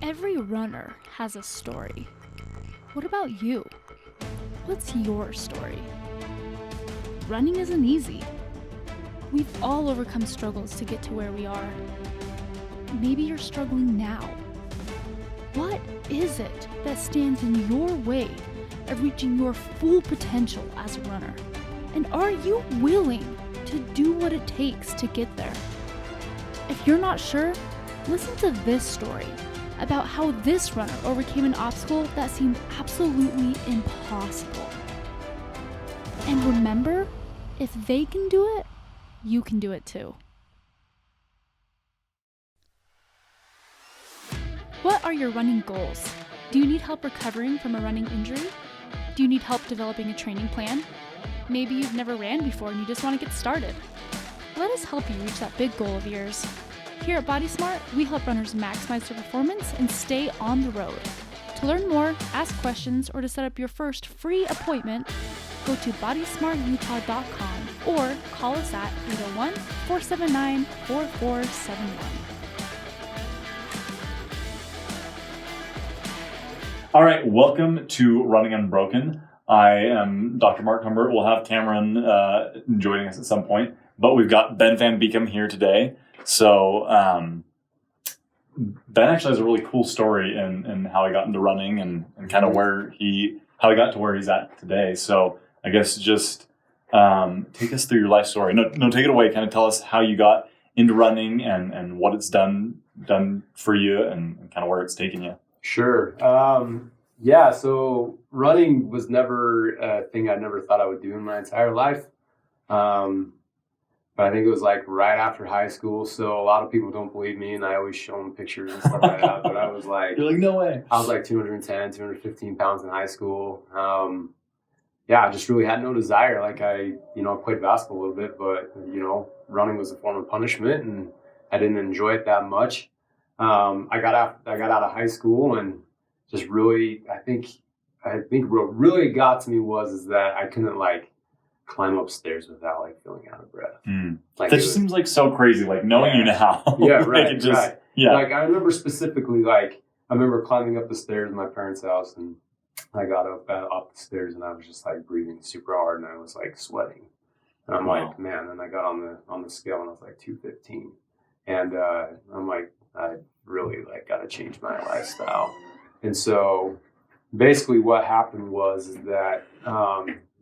Every runner has a story. What about you? What's your story? Running isn't easy. We've all overcome struggles to get to where we are. Maybe you're struggling now. What is it that stands in your way of reaching your full potential as a runner? And are you willing to do what it takes to get there? If you're not sure, listen to this story about how this runner overcame an obstacle that seemed absolutely impossible. And remember, if they can do it, you can do it too. What are your running goals? Do you need help recovering from a running injury? Do you need help developing a training plan? Maybe you've never ran before and you just want to get started. Let us help you reach that big goal of yours. Here at Body Smart, we help runners maximize their performance and stay on the road. To learn more, ask questions, or to set up your first free appointment, go to bodysmartutah.com or call us at 801-479-4471. All right, welcome to Running Unbroken. I am Dr. Mark Humbert. We'll have Cameron joining us at some point, but we've got Ben Van Beekum here today. So Ben actually has a really cool story in how he got into running and kind of how he got to where he's at today. So I guess just take us through your life story. No, take it away. Kind of tell us how you got into running and what it's done for you and kind of where it's taken you. Sure. So running was never a thing I never thought I would do in my entire life. But I think it was like right after high school. So a lot of people don't believe me, and I always show them pictures and stuff like that. But I was like, you're like, no way. I was like 210, 215 pounds in high school. I just really had no desire. Like I played basketball a little bit, but, running was a form of punishment and I didn't enjoy it that much. I got out of high school and just really, I think what really got to me was that I couldn't like climb upstairs without like feeling out of breath. Like, that just seems like so crazy, like knowing you now. Yeah, like right, right. Yeah. Like I remember specifically, like I remember climbing up the stairs in my parents' house and I got up the stairs and I was just like breathing super hard and I was like sweating. And I'm like, man, and I got on the scale and I was like 215. And I'm like, I really like got to change my lifestyle. And so basically what happened was that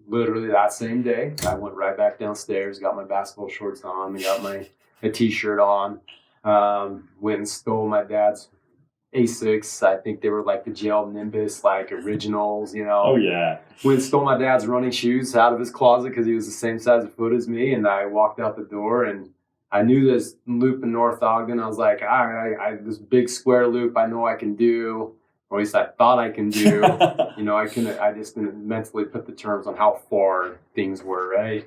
literally that same day, I went right back downstairs, got my basketball shorts on, and got a t-shirt on, went and stole my dad's Asics. I think they were like the gel Nimbus, like originals, Oh, yeah. Went and stole my dad's running shoes out of his closet because he was the same size of foot as me. And I walked out the door and I knew this loop in North Ogden. I was like, all right, I this big square loop I know I can do, or at least I thought I can do. I just didn't mentally put the terms on how far things were, right?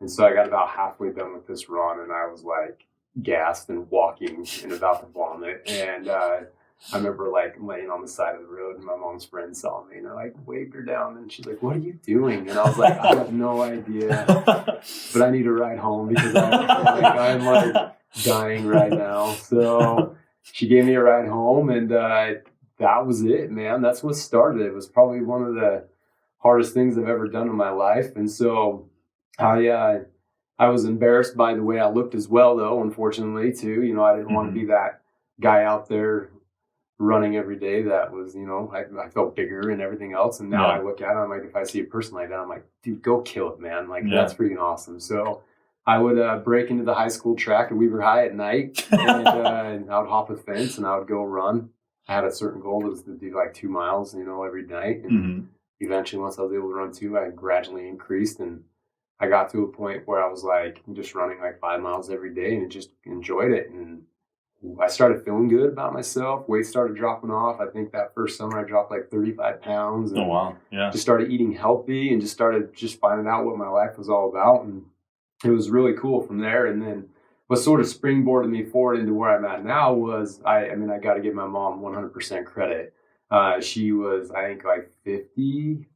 And so I got about halfway done with this run and I was like gassed and walking and about to vomit. And I remember like laying on the side of the road and my mom's friend saw me and I like waved her down and she's like, what are you doing? And I was like, I have no idea, but I need a ride home because I'm like dying right now. So she gave me a ride home and that was it, man. That's what started. It was probably one of the hardest things I've ever done in my life. And so I was embarrassed by the way I looked as well, though, unfortunately, too. I didn't want to be that guy out there running every day that was, I felt bigger and everything else. And now I look at it, I'm like, if I see a person like that, I'm like, dude, go kill it, man. Like, that's freaking awesome. So I would break into the high school track at Weaver High at night and I would hop a fence and I would go run. I had a certain goal that was to do like 2 miles, every night. And eventually, once I was able to run 2, I gradually increased. And I got to a point where I was like just running like 5 miles every day and just enjoyed it. And I started feeling good about myself. Weight started dropping off. I think that first summer I dropped like 35 pounds. And oh, wow. Yeah. Just started eating healthy and just started finding out what my life was all about. And it was really cool from there. And then what sort of springboarded me forward into where I'm at now was, I got to give my mom 100% credit. She was, I think, like 50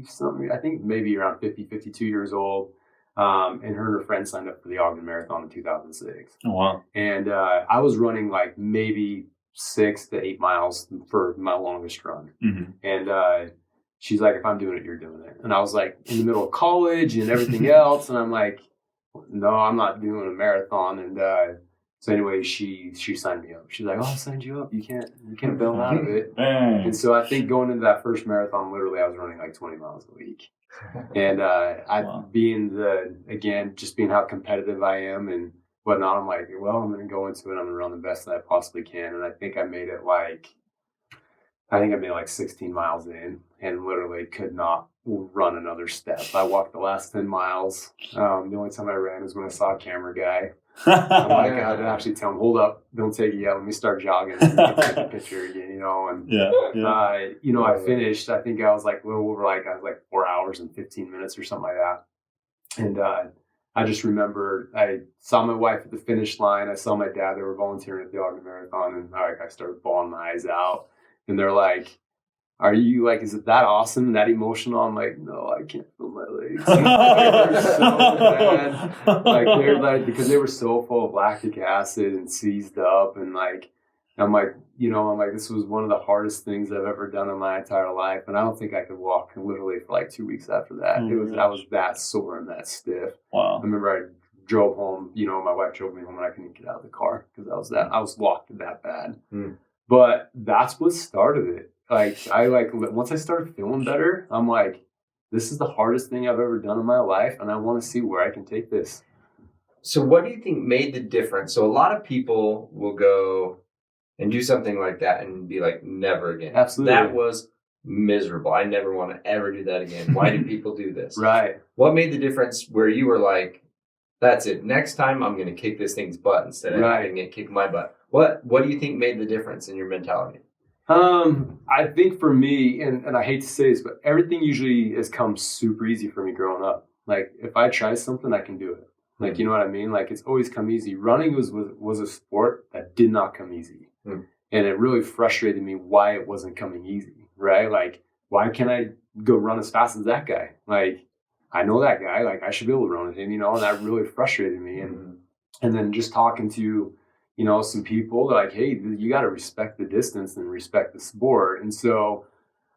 something, I think maybe around 50, 52 years old. And her and her friend signed up for the Ogden Marathon in 2006. Oh, wow. And I was running like maybe 6 to 8 miles for my longest run. Mhm. And she's like, if I'm doing it, you're doing it. And I was like in the middle of college and everything else. And I'm like, no, I'm not doing a marathon. And so anyway, she signed me up. She's like, oh, I signed you up. You can't bail out of it. Dang. And so I think going into that first marathon, literally I was running like 20 miles a week. And Wow. being how competitive I am and whatnot, I'm like, well, I'm going to go into it. I'm going to run the best that I possibly can. And I think I made it like 16 miles in and literally could not run another step. I walked the last 10 miles. The only time I ran was when I saw a camera guy. I'm like, I'd actually tell him, hold up, don't take it yet. Let me start jogging and take a picture again, And, I finished, I think I was like a little over 4 hours and 15 minutes or something like that. And I just remember I saw my wife at the finish line. I saw my dad. They were volunteering at the Ogden Marathon. And I started bawling my eyes out. And they're like, are you like, is it that awesome, that emotional? I'm like, no, I can't feel my legs. They're so bad. Because they were so full of lactic acid and seized up. And I'm like, this was one of the hardest things I've ever done in my entire life. And I don't think I could walk literally for like 2 weeks after that. I was that sore and that stiff. Wow. I remember I drove home, my wife drove me home and I couldn't get out of the car because I was locked that bad. But that's what started it. Once I started feeling better, I'm like, this is the hardest thing I've ever done in my life. And I want to see where I can take this. So what do you think made the difference? So a lot of people will go and do something like that and be like, never again. Absolutely. That was miserable. I never want to ever do that again. Why do people do this? Right. What made the difference where you were like, that's it. Next time I'm going to kick this thing's butt instead of having it kick my butt. What do you think made the difference in your mentality? I think for me, and I hate to say this, but everything usually has come super easy for me growing up. Like if I try something, I can do it. Like, you know what I mean? Like it's always come easy. Running was a sport that did not come easy. And it really frustrated me why it wasn't coming easy, right? Like, why can't I go run as fast as that guy? Like, I know that guy, like I should be able to run with him, and that really frustrated me. And then just talking to, some people, they're like, hey, you got to respect the distance and respect the sport. And so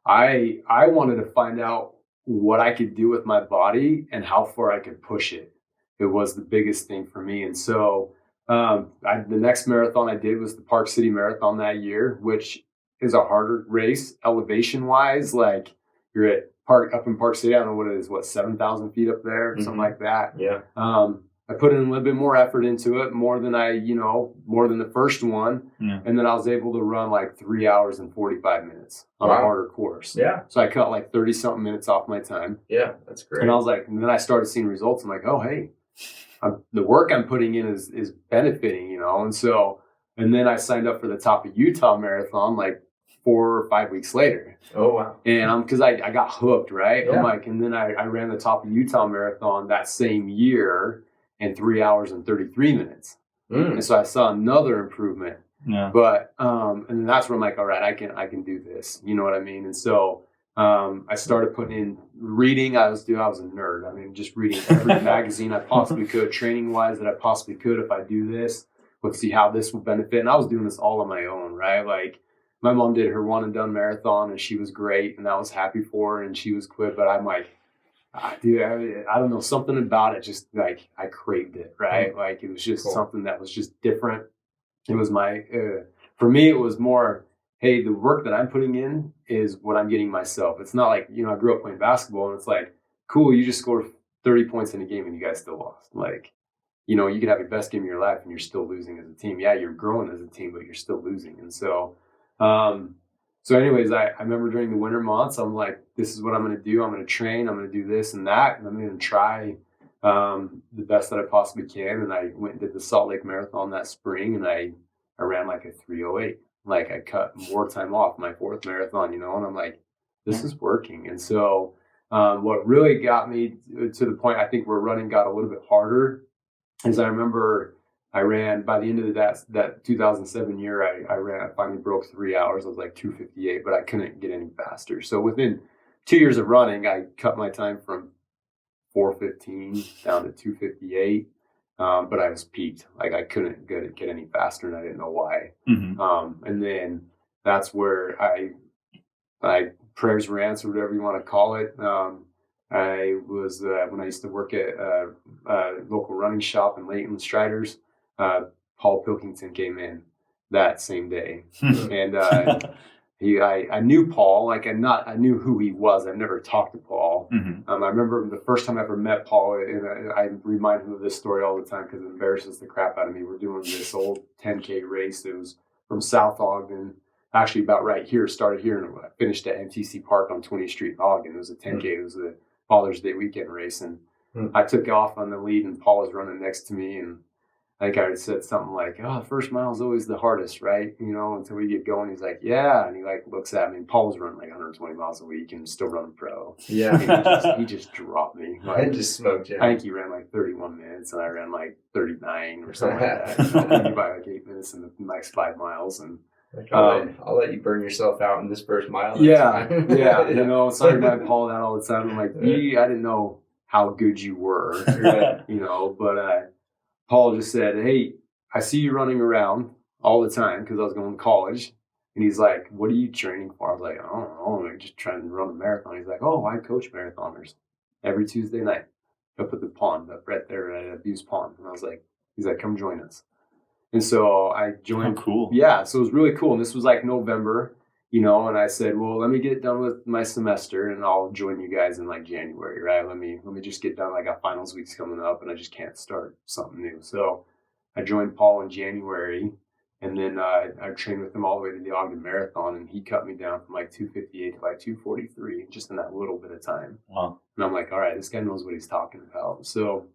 I wanted to find out what I could do with my body and how far I could push it. It was the biggest thing for me. And so the next marathon I did was the Park City Marathon that year, which is a harder race elevation wise. Like you're up in Park City. I don't know what it is, 7,000 feet up there, something like that. Yeah. I put in a little bit more effort into it, more than the first one. Yeah. And then I was able to run like 3 hours and 45 minutes on a harder course. Yeah. So I cut like 30 something minutes off my time. Yeah, that's great. And I was like, and then I started seeing results. I'm like, oh, hey, the work I'm putting in is benefiting, and then I signed up for the Top of Utah Marathon like 4 or 5 weeks later. Oh, wow. And because I got hooked, right? Yeah. I'm like, and then I ran the Top of Utah Marathon that same year in 3 hours and 33 minutes. And so I saw another improvement. Yeah. But and then that's where I'm like, all right, I can do this. You know what I mean? And so I started putting in reading. I was a nerd. I mean, just reading every magazine I possibly could, training wise that I possibly could. If I do this, let's see how this will benefit. And I was doing this all on my own, right? Like my mom did her one and done marathon and she was great and I was happy for her and she was quit. But I'm like, dude, I don't know, something about it just like I craved it, right? Like it was just something that was just different. It was for me, it was more, hey, the work that I'm putting in is what I'm getting myself. It's not like, I grew up playing basketball and it's like, cool, you just scored 30 points in a game and you guys still lost. Like, you could have your best game of your life and you're still losing as a team. Yeah, you're growing as a team, but you're still losing. And so, anyways, I remember during the winter months, I'm like, this is what I'm going to do. I'm going to train. I'm going to do this and that. And I'm going to try the best that I possibly can. And I went and did the Salt Lake Marathon that spring and I ran like a 3:08. Like I cut more time off my fourth marathon, and I'm like, this is working. And so what really got me to the point, I think where running got a little bit harder is I remember I ran by the end of that 2007 year, I finally broke 3 hours. I was like 2:58, but I couldn't get any faster. So within 2 years of running, I cut my time from 4:15 down to 2:58. but I was peaked. Like I couldn't get any faster, and I didn't know why. And then that's where I prayers were answered, whatever you want to call it. I was when I used to work at a local running shop in Layton Striders. Paul Pilkington came in that same day, and I knew Paul. Like I knew who he was. I've never talked to Paul. I remember the first time I ever met Paul, and I remind him of this story all the time because it embarrasses the crap out of me. We're doing this old 10K race. It was from South Ogden, actually about right here. Started here and I finished at MTC Park on 20th Street in Ogden. It was a 10K. It was a Father's Day weekend race, and I took off on the lead, and Paul was running next to me, and I think I said something like, "Oh, first mile is always the hardest, right? You know, until we get going." He's like, "Yeah," and he like looks at me. And Paul was running like 120 miles a week and still running pro. Yeah, and he just dropped me. Like, I just smoked you. I think he ran like 31 minutes, and I ran like 39 or something like that. I beat you by like 8 minutes in the next 5 miles, and like, I'll let you burn yourself out in this first mile. Yeah. You know, so I remind Paul that all the time. I'm like, I didn't know how good you were, you know, but Paul just said, "Hey, I see you running around all the time," because I was going to college. And he's like, "What are you training for?" I was like, "I don't know, I'm just trying to run a marathon." He's like, "Oh, I coach marathoners every Tuesday night up at the pond, up right there at Abuse Pond." And I was like, he's like, "Come join us." And so I joined. Oh, cool. Yeah, so it was really cool. And this was like November, you know, and I said, "Well, let me get done with my semester and I'll join you guys in like January, right? Let me just get done. I got finals weeks coming up and I just can't start something new." So I joined Paul in January, and then I trained with him all the way to the Ogden Marathon, and he cut me down from like 258 to like 243 just in that little bit of time. Wow. And I'm like, all right, this guy knows what he's talking about. So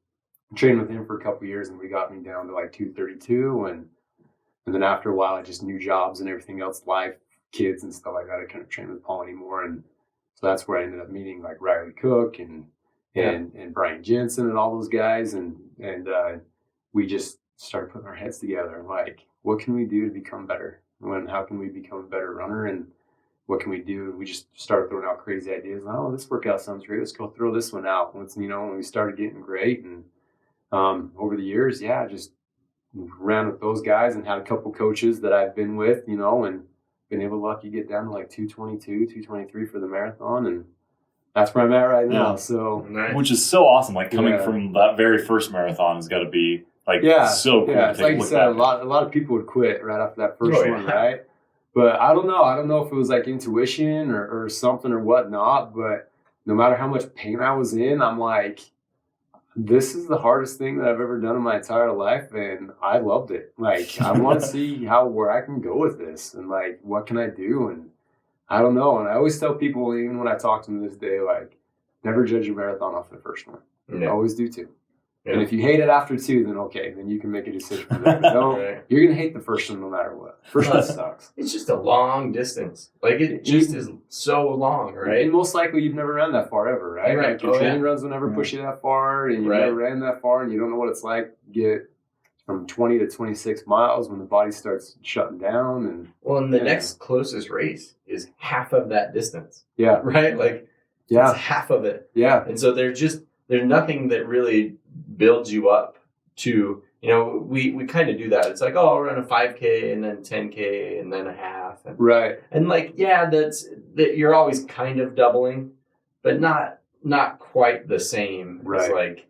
I trained with him for a couple of years, and we got me down to like 232, and then after a while, I just knew jobs and everything else, life, kids and stuff like that. I couldn't train with Paul anymore, and so that's where I ended up meeting like Riley Cook and Brian Jensen and all those guys, and we just started putting our heads together and like, what can we do to become better? How can we become a better runner? And what can we do? We just started throwing out crazy ideas. Oh, this workout sounds great. Let's go throw this one out. Once, you know, when we started getting great, and over the years, just ran with those guys and had a couple coaches that I've been with, you know, and been able to lucky get down to like 222, 223 for the marathon. And that's where I'm at right now. Yeah. So, which is so awesome. Like coming from that very first marathon has got to be like so cool. Yeah, to it's take like a you look said, back. a lot of people would quit right after that first one, right? But I don't know. I don't know if it was like intuition or something or whatnot. But no matter how much pain I was in, I'm like, this is the hardest thing that I've ever done in my entire life, and I loved it. Like, I want to see where I can go with this, and like, what can I do? And I don't know. And I always tell people, even when I talk to them this day, like, never judge your marathon off the first one. Yeah. Always do two. Yeah. And if you hate it after two, then okay, then you can make a decision from there. But don't, you're going to hate the first one no matter what. First one sucks. It's just a long distance. Like, it just is so long, right? And most likely you've never ran that far ever, right? Right. Like your training runs will never push you that far, and you've never ran that far, and you don't know what it's like to get from 20 to 26 miles when the body starts shutting down. And the next closest race is half of that distance. Yeah. Right? Like, it's half of it. Yeah. And so there's nothing that really builds you up to, you know, we kind of do that. It's like, oh, I'll run a 5K and then 10K and then a half. And, right. And like, that you're always kind of doubling, but not quite the same. Right. It's like,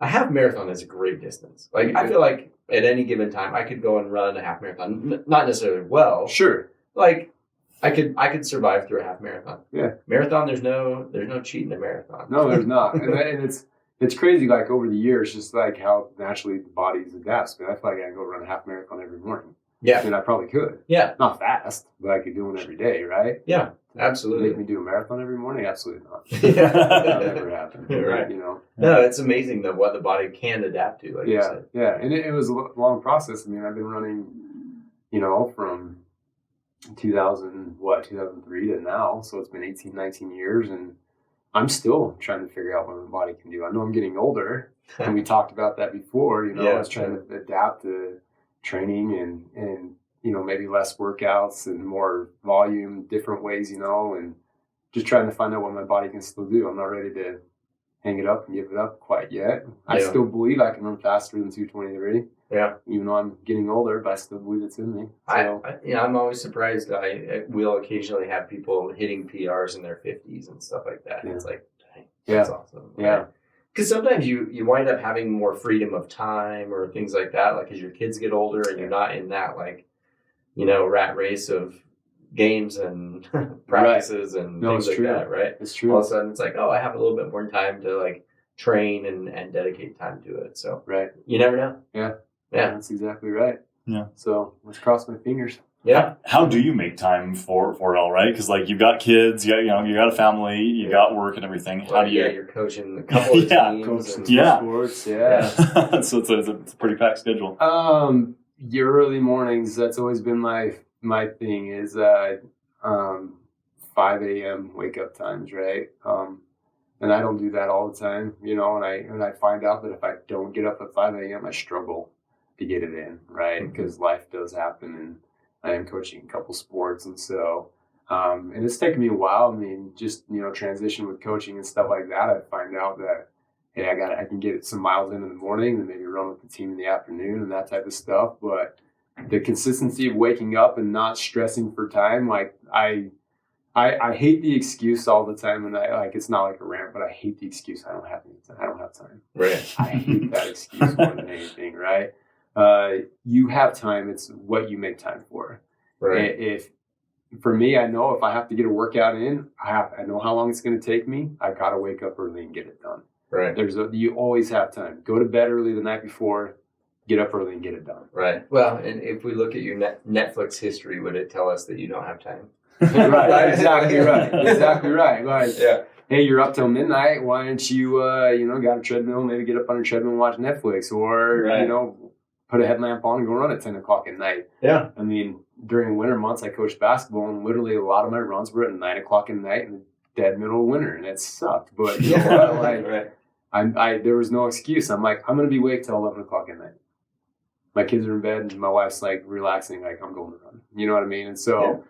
a half marathon is a great distance. Like, I feel like at any given time, I could go and run a half marathon. Not necessarily well. Sure. Like, I could survive through a half marathon. Yeah. Marathon, there's no cheating a marathon. No, there's not. And it's crazy, like, over the years, just like how naturally the body adapts. I mean, I feel like I can go run a half marathon every morning. Yeah. I mean, I probably could. Yeah. Not fast, but I could do one every day, right? Yeah, absolutely. Make me do a marathon every morning? Absolutely not. Yeah. That'll never happen. Right. You know? No, it's amazing what the body can adapt to, like you said. Yeah. And it was a long process. I mean, I've been running, you know, from 2003 to now. So it's been 18, 19 years, and I'm still trying to figure out what my body can do. I know I'm getting older, and we talked about that before. You know, I was trying to adapt to training and you know, maybe less workouts and more volume, different ways, you know, and just trying to find out what my body can still do. I'm not ready to hang it up and give it up quite yet. I still believe I can run faster than 223. Yeah. Even though I'm getting older, but I still believe it's in me. So. I'm always surprised. I will occasionally have people hitting PRs in their 50s and stuff like that. Yeah. It's like, dang, that's awesome. Yeah. Right? Because sometimes you wind up having more freedom of time or things like that. Like as your kids get older and you're not in that like, rat race of games and practices and things like that, right? It's true. All of a sudden it's like, I have a little bit more time to like train and dedicate time to it. So you never know. Yeah. Yeah. That's exactly right. Yeah. So let's cross my fingers. Yeah. How do you make time for it all, right? Because like you've got kids, you got a family, you got work and everything. How do you? You're coaching a couple of teams. And Sports, So it's a pretty packed schedule. Your early mornings. That's always been my thing. Is 5 a.m. wake up times, right? And I don't do that all the time, and I find out that if I don't get up at 5 a.m., I struggle to get it in, right? Because life does happen, and I am coaching a couple sports, and so, and it's taken me a while. I mean, just, transition with coaching and stuff like that. I find out that, hey, I can get some miles in the morning and maybe run with the team in the afternoon and that type of stuff. But the consistency of waking up and not stressing for time, like I hate the excuse all the time, and it's not like a rant, but I hate the excuse. I don't have time. Right. I hate that excuse more than anything. Right. You have time. It's what you make time for. Right. For me, I know if I have to get a workout in, I know how long it's going to take me. I got to wake up early and get it done. Right. You always have time. Go to bed early the night before. Get up early and get it done. Right. Well, and if we look at your Netflix history, would it tell us that you don't have time? Right. Exactly right. Exactly right. Like, yeah. Hey, you're up till midnight. Why don't you, got a treadmill? Maybe get up on a treadmill and watch Netflix, or put a headlamp on and go run at 10 o'clock at night. Yeah. I mean, during winter months, I coached basketball, and literally a lot of my runs were at 9 o'clock at night in the dead middle of winter, and it sucked. But you know what? There was no excuse. I'm like, I'm gonna be awake till 11 o'clock at night. My kids are in bed, and my wife's like relaxing, like I'm going to run. You know what I mean? And so,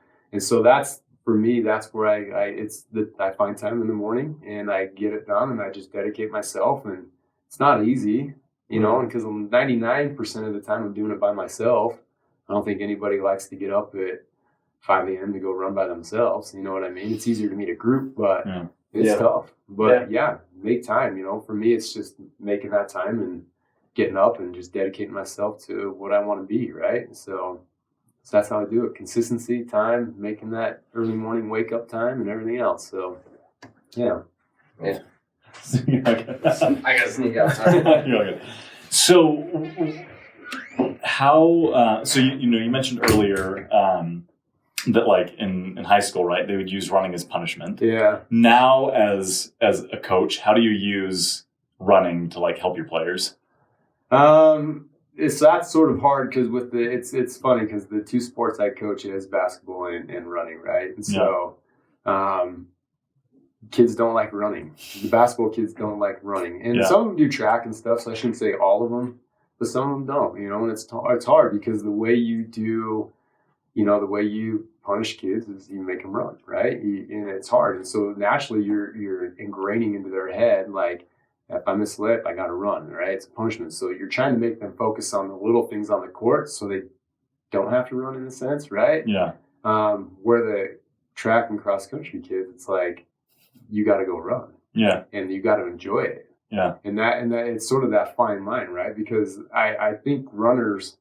that's for me. That's where I find time in the morning, and I get it done, and I just dedicate myself. And it's not easy, and because 99% of the time I'm doing it by myself. I don't think anybody likes to get up at 5 a.m. to go run by themselves. You know what I mean? It's easier to meet a group, but it's tough. But make time. For me, it's just making that time and getting up and just dedicating myself to what I want to be, right? So that's how I do it. Consistency, time, making that early morning wake up time, and everything else. So, yeah. I gotta sneak outside. You're good. So, how? So you mentioned earlier that like in high school, right? They would use running as punishment. Yeah. Now, as a coach, how do you use running to like help your players? That's sort of hard because it's funny because the two sports I coach is basketball and running, right? And so, kids don't like running. The basketball kids don't like running, and some of them do track and stuff. So I shouldn't say all of them, but some of them don't. And it's hard because the way you do, the way you punish kids is you make them run, right? And it's hard, and so naturally you're ingraining into their head like, if I miss a lip, I got to run, right? It's a punishment. So you're trying to make them focus on the little things on the court so they don't have to run in a sense, right? Yeah. Where the track and cross country kids, it's like, you got to go run. Yeah. And you got to enjoy it. Yeah. And that it's sort of that fine line, right? Because I think runners,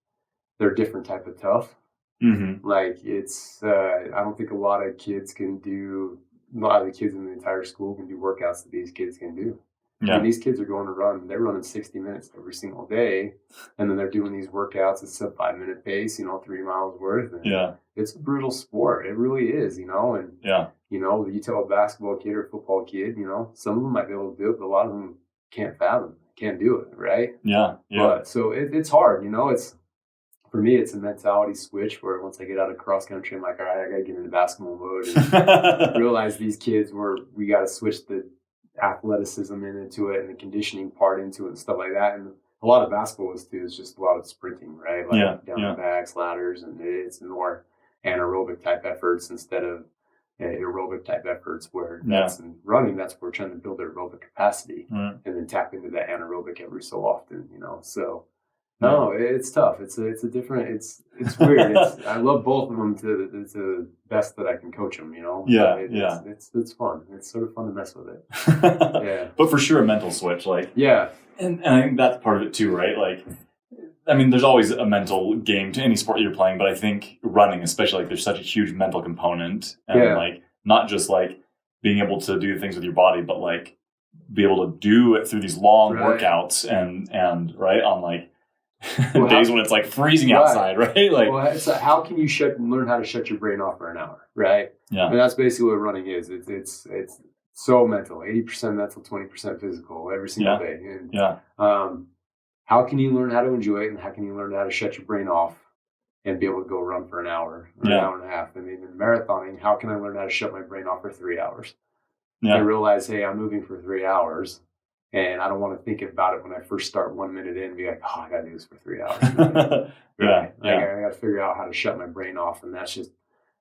they're a different type of tough. Mm-hmm. Like it's, I don't think a lot of the kids in the entire school can do workouts that these kids can do. Yeah. And these kids are going to run. They're running 60 minutes every single day, and then they're doing these workouts at sub 5 minute pace. 3 miles worth. And it's a brutal sport. It really is. And you tell a basketball kid or a football kid, some of them might be able to do it, but a lot of them can't do it, right? Yeah. But so it's hard. It's for me. It's a mentality switch where once I get out of cross country, I'm like, all right, I got to get into basketball mode and realize these kids we got to switch the athleticism into it and the conditioning part into it and stuff like that. And a lot of basketball is just a lot of sprinting, right? Like down the backs, ladders, and it's more anaerobic type efforts instead of aerobic type efforts where that's in running, that's where we're trying to build their aerobic capacity and then tap into that anaerobic every so often, so no, it's tough. It's a different, it's weird. I love both of them to the best that I can coach them, It's fun. It's sort of fun to mess with it. Yeah. But for sure a mental switch, and I think that's part of it too, right? There's always a mental game to any sport you're playing, but I think running, especially, there's such a huge mental component, and not just being able to do things with your body, but be able to do it through these long workouts and right on days when it's freezing outside, right? So how can you learn how to shut your brain off for an hour, right? Yeah, and that's basically what running is. It's so mental, 80% mental, 20% physical every single day, and how can you learn how to enjoy it, and how can you learn how to shut your brain off and be able to go run for an hour or an hour and a half? In marathoning, how can I learn how to shut my brain off for 3 hours? I realize, hey, I'm moving for 3 hours, and I don't want to think about it when I first start 1 minute in and be like, oh, I got to do this for 3 hours. I got to figure out how to shut my brain off, and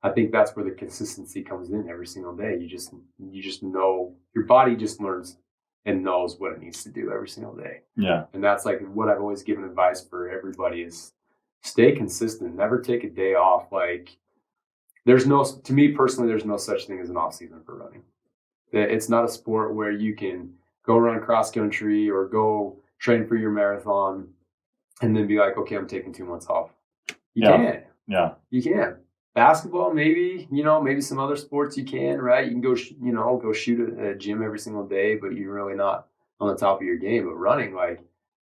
I think that's where the consistency comes in every single day. You just know, your body just learns and knows what it needs to do every single day. Yeah. And that's what I've always given advice for everybody is stay consistent. Never take a day off. To me personally, there's no such thing as an off season for running. It's not a sport where you can go run cross country or go train for your marathon and then be like, okay, I'm taking 2 months off. You can't. Yeah. You can't. Basketball, maybe, maybe some other sports you can, right? You can go shoot at a gym every single day, but you're really not on the top of your game. But running,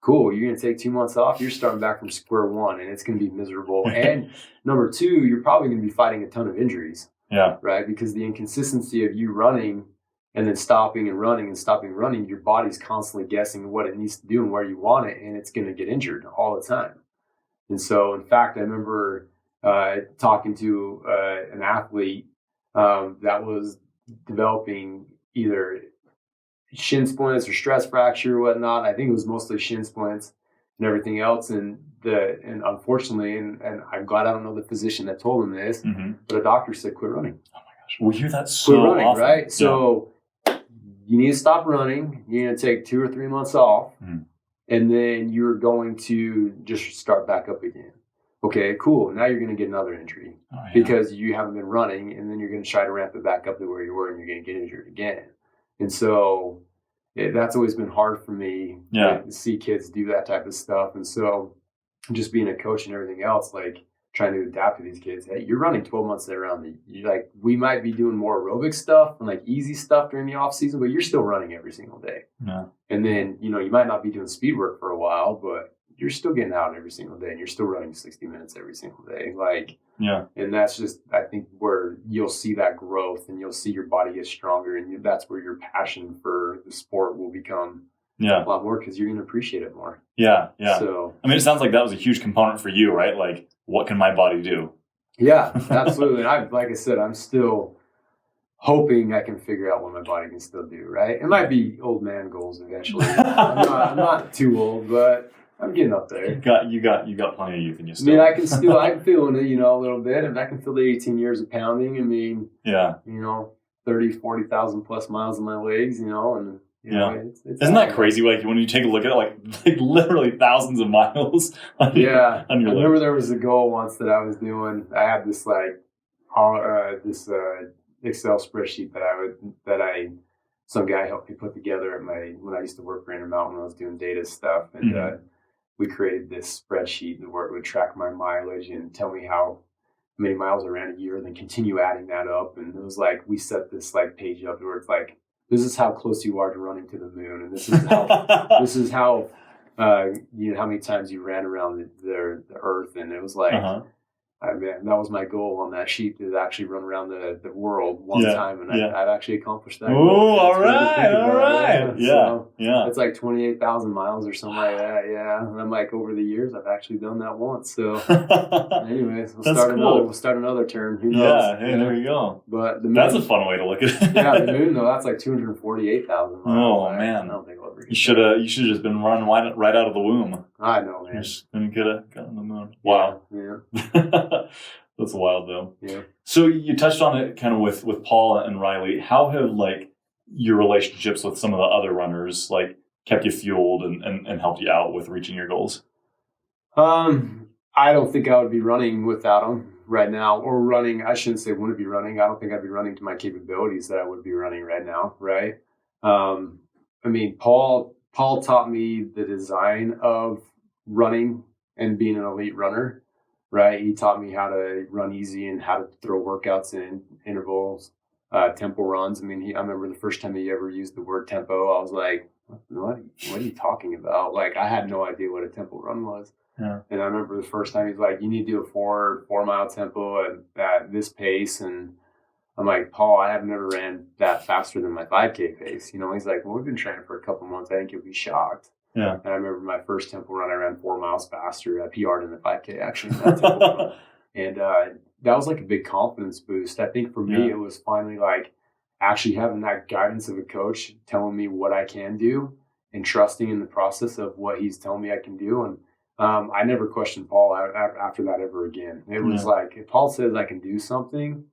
cool, you're going to take 2 months off. You're starting back from square one, and it's going to be miserable. And number two, you're probably going to be fighting a ton of injuries. Yeah. Right? Because the inconsistency of you running and then stopping and running and stopping and running, your body's constantly guessing what it needs to do and where you want it, and it's going to get injured all the time. And so, in fact, I remember talking to an athlete that was developing either shin splints or stress fracture or whatnot. I think it was mostly shin splints and everything else. And unfortunately, and I'm glad I don't know the physician that told him this, but a doctor said, quit running. Oh my gosh. We hear that so quit running, often. Right? So you need to stop running. You're going to take 2 or 3 months off, and then you're going to just start back up again. Okay, cool. Now you're going to get another injury because you haven't been running, and then you're going to try to ramp it back up to where you were, and you're going to get injured again. And so that's always been hard for me to see kids do that type of stuff. And so just being a coach and everything else, trying to adapt to these kids. Hey, you're running 12 months around. We might be doing more aerobic stuff and easy stuff during the off season, but you're still running every single day. Yeah. And then, you might not be doing speed work for a while, but you're still getting out every single day and you're still running 60 minutes every single day. And that's just, I think, where you'll see that growth and you'll see your body get stronger, and that's where your passion for the sport will become a lot more, because you're going to appreciate it more. Yeah. Yeah. So, it sounds like that was a huge component for you, right? What can my body do? Yeah, absolutely. And like I said, I'm still hoping I can figure out what my body can still do, right? It might be old man goals eventually. I'm not too old, but I'm getting up there. You got plenty of youth in you still. I'm feeling it, a little bit. And I can feel the 18 years of pounding. 30, 40,000 plus miles in my legs, and it's isn't that crazy? When you take a look at it, literally thousands of miles. On your I legs. remember there was a goal once that I was doing. I had this this Excel spreadsheet that some guy helped me put together when I used to work for Intermountain when I was doing data stuff, and we created this spreadsheet where it would track my mileage and tell me how many miles I ran a year, and then continue adding that up. And it was we set this page up where it's this is how close you are to running to the moon, and this is how how many times you ran around the Earth, and it was man, that was my goal on that sheet, to actually run around the world one time, and I've actually accomplished that. Oh, all right. It's 28,000 miles or something like that. Yeah, and I'm over the years, I've actually done that once. So, anyways, we'll start another term. Who knows? Yeah, hey, there you go. But that's a fun way to look at it. The moon though, that's 248,000 miles. Oh man, I don't think I'll ever get you should have just been running right out of the womb. I know, man. Just could have gotten the moon. Wow. Yeah. That's wild though. Yeah. So you touched on it kind of with Paul and Riley. How have like your relationships with some of the other runners like kept you fueled and helped you out with reaching your goals? I don't think I would be running without them right now, or running. I shouldn't say wouldn't be running. I don't think I'd be running to my capabilities that I would be running right now. Right. I mean, Paul taught me the design of running and being an elite runner. Right. He taught me how to run easy and how to throw workouts in intervals, tempo runs. I mean, I remember the first time he ever used the word tempo, I was like, what are you talking about? Like, I had no idea what a tempo run was. Yeah. And I remember the first time he's like, you need to do a 4 mile tempo at this pace. And I'm like, Paul, I have never ran that faster than my 5K pace. He's like, well, we've been training for a couple months. I think you'll be shocked. Yeah. And I remember my first tempo run, I ran 4 miles faster. I PR'd in the 5K actually. In that tempo run. And that was like a big confidence boost. I think for me, it was finally like actually having that guidance of a coach telling me what I can do and trusting in the process of what he's telling me I can do. And I never questioned Paul after that ever again. It was like, if Paul says I can do something,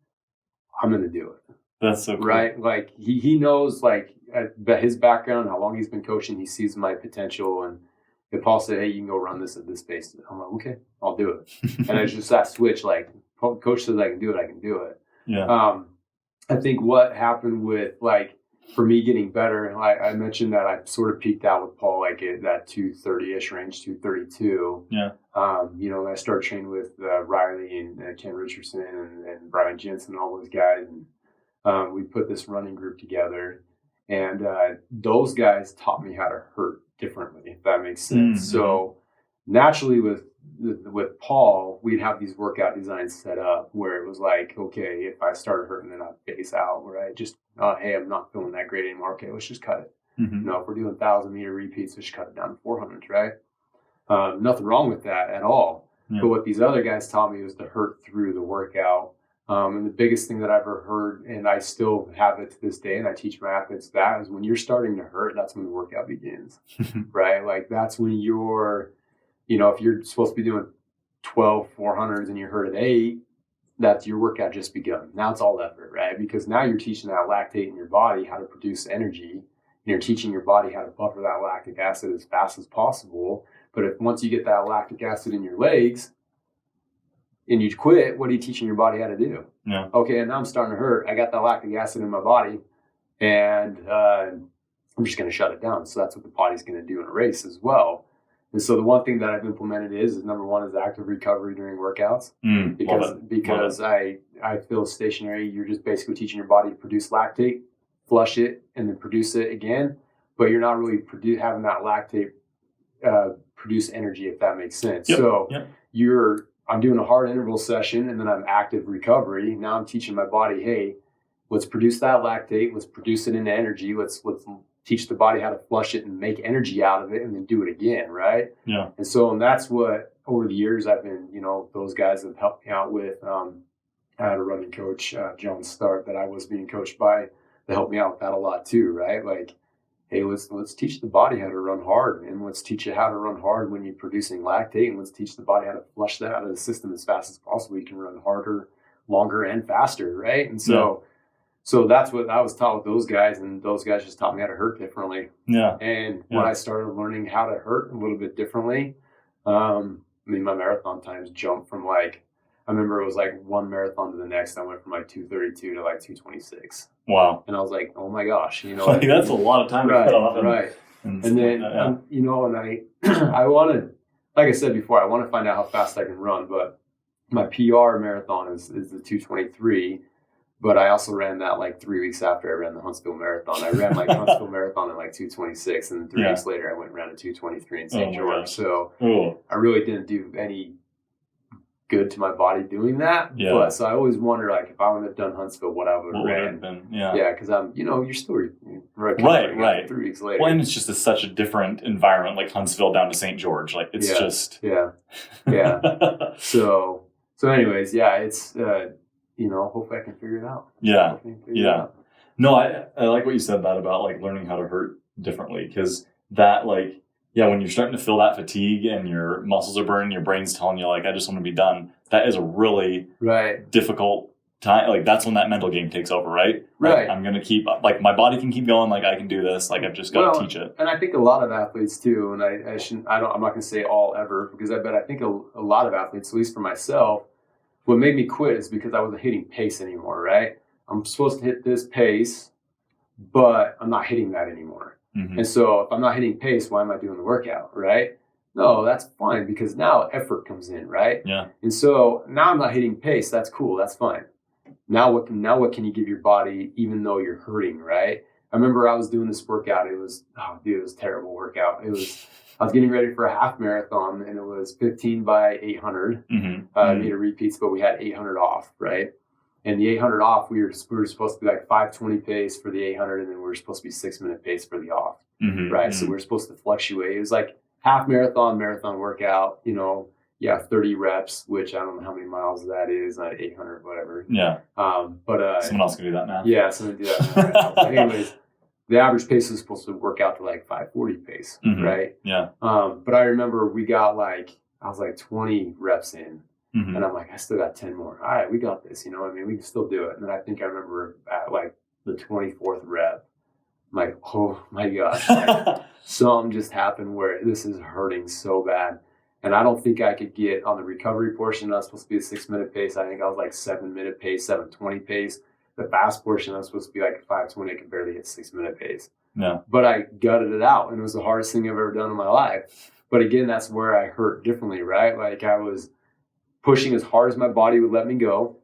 I'm going to do it. That's so cool. Right? Like he knows like his background, how long he's been coaching, he sees my potential. And if Paul said, hey, you can go run this at this pace, I'm like, okay, I'll do it. And it's just that switch, like coach says I can do it, I can do it. Yeah. I think what happened with like, for me getting better, I mentioned that I sort of peaked out with Paul like at that 230-ish range, 232. Yeah. And I started training with Riley and Ken Richardson and Brian Jensen and all those guys. And we put this running group together. And those guys taught me how to hurt differently, if that makes sense. Mm-hmm. So naturally with Paul, we'd have these workout designs set up where it was like, okay, if I started hurting, then I'd phase out, where I just, hey, I'm not feeling that great anymore. Okay, let's just cut it. Mm-hmm. If we're doing 1,000-meter repeats, let's cut it down to 400s, right? Nothing wrong with that at all. Yeah. But what these other guys taught me was to hurt through the workout. And the biggest thing that I've ever heard, and I still have it to this day, and I teach my athletes that, is when you're starting to hurt, that's when the workout begins, right? Like that's when you're, if you're supposed to be doing 12 400s and you're hurt at 8, that's your workout just begun. Now it's all effort, right? Because now you're teaching that lactate in your body how to produce energy. And you're teaching your body how to buffer that lactic acid as fast as possible. But if once you get that lactic acid in your legs and you quit, what are you teaching your body how to do? Yeah. Okay, and now I'm starting to hurt. I got that lactic acid in my body, and I'm just going to shut it down. So that's what the body's going to do in a race as well. And so the one thing that I've implemented is number one is active recovery during workouts. Because I feel stationary, you're just basically teaching your body to produce lactate, flush it, and then produce it again. But you're not really having that lactate produce energy, if that makes sense. Yep. So I'm doing a hard interval session, and then I'm active recovery. Now I'm teaching my body, hey, let's produce that lactate, let's produce it into energy, let's teach the body how to flush it and make energy out of it, and then do it again, right? Yeah. And that's what, over the years, I've been, those guys have helped me out with. I had a running coach, John Stark, that I was being coached by, that helped me out with that a lot too, right? Like, hey, let's teach the body how to run hard, and let's teach you how to run hard when you're producing lactate, and let's teach the body how to flush that out of the system as fast as possible. You can run harder, longer, and faster, right? And so that's what I was taught with those guys, and those guys just taught me how to hurt differently. Yeah. And when I started learning how to hurt a little bit differently, my marathon times jumped from I remember it was like one marathon to the next. I went from 232 to 226. Wow. And I was like, oh my gosh, that's a lot of time to cut off. Right. And then, I wanted, like I said before, I want to find out how fast I can run, but my PR marathon is the 223. But I also ran that 3 weeks after I ran the Huntsville Marathon. I ran Huntsville Marathon in 226, and then 3 weeks later I went and ran a 223 in St. George. Gosh. So I really didn't do any good to my body doing that. Yeah. But so I always wonder if I would have done Huntsville, what I would have ran. Been. Yeah. Yeah, because I'm, you're still right. 3 weeks later. Well, and it's just such a different environment, like Huntsville down to St. George. It's just yeah. So anyways, it's. Hopefully I can figure it out. Yeah. No, I like what you said about learning how to hurt differently, because that when you're starting to feel that fatigue and your muscles are burning, your brain's telling you like, I just want to be done. That is a really difficult time. Like that's when that mental game takes over, right? Right. Like, I'm going to keep, like my body can keep going. Like I can do this. Like I've just got to teach it. And I think a lot of athletes too, and I'm not going to say all ever, because I think a lot of athletes, at least for myself, what made me quit is because I wasn't hitting pace anymore, right? I'm supposed to hit this pace, but I'm not hitting that anymore. And so if I'm not hitting pace, why am I doing the workout, right? No, that's fine, because now effort comes in, right? Yeah. And so now I'm not hitting pace. That's cool. That's fine. Now what can you give your body even though you're hurting, right? I remember I was doing this workout. It was a terrible workout. I was getting ready for a half marathon, and it was 15 by 800. Needed repeats, but we had 800 off, right? And the 800 off, we were supposed to be like 5:20 pace for the 800, and then we were supposed to be 6-minute pace for the off, right? So we were supposed to fluctuate. It was like half marathon workout, 30 reps, which I don't know how many miles that is, 800, whatever. Yeah. But someone else can do that now. Yeah, someone do that. But anyways, the average pace was supposed to work out to like 540 pace, right? Yeah. But I remember we got I was like 20 reps in. And I'm like, I still got 10 more. All right, we got this. You know what I mean? We can still do it. And then I think I remember at like the 24th rep, I'm like, oh my gosh, something just happened where this is hurting so bad. And I don't think I could get on the recovery portion. I was supposed to be a 6-minute pace. I think I was like 7-minute pace, 7:20 pace. The fast portion, I was supposed to be like 5:20. I could barely hit 6-minute pace. Yeah. But I gutted it out, and it was the hardest thing I've ever done in my life. But again, that's where I hurt differently, right? Like I was pushing as hard as my body would let me go.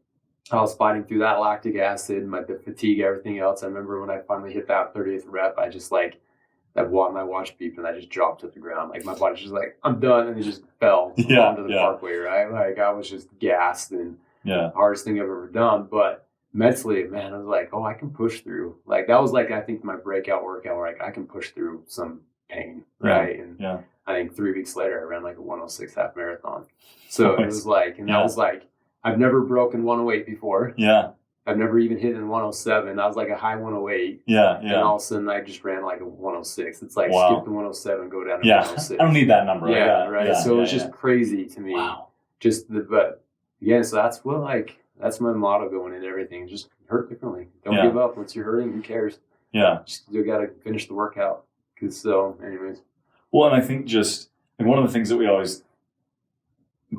I was fighting through that lactic acid, the fatigue, everything else. I remember when I finally hit that 30th rep, I just my watch beeped and I just dropped to the ground. Like my body's just like, I'm done. And it just fell onto the parkway, right? Like I was just gassed and hardest thing I've ever done. But mentally, man, I was like, oh, I can push through. Like that was I think my breakout workout where I can push through some pain, right? And I think 3 weeks later, I ran like a 106 half marathon. So it was that was I've never broken 108 before. Yeah. I've never even hit in 107. I was like a high 108. Yeah. And all of a sudden, I just ran like a 106. It's like skip the 107, go down to 106. I don't need that number. Yeah, right. Yeah, so it was just crazy to me. Wow. But again, so that's that's my motto going into everything. Just hurt differently. Don't give up. Once you're hurting, who cares? Yeah. Just you got to finish the workout. Anyways. Well, and I think just one of the things that we always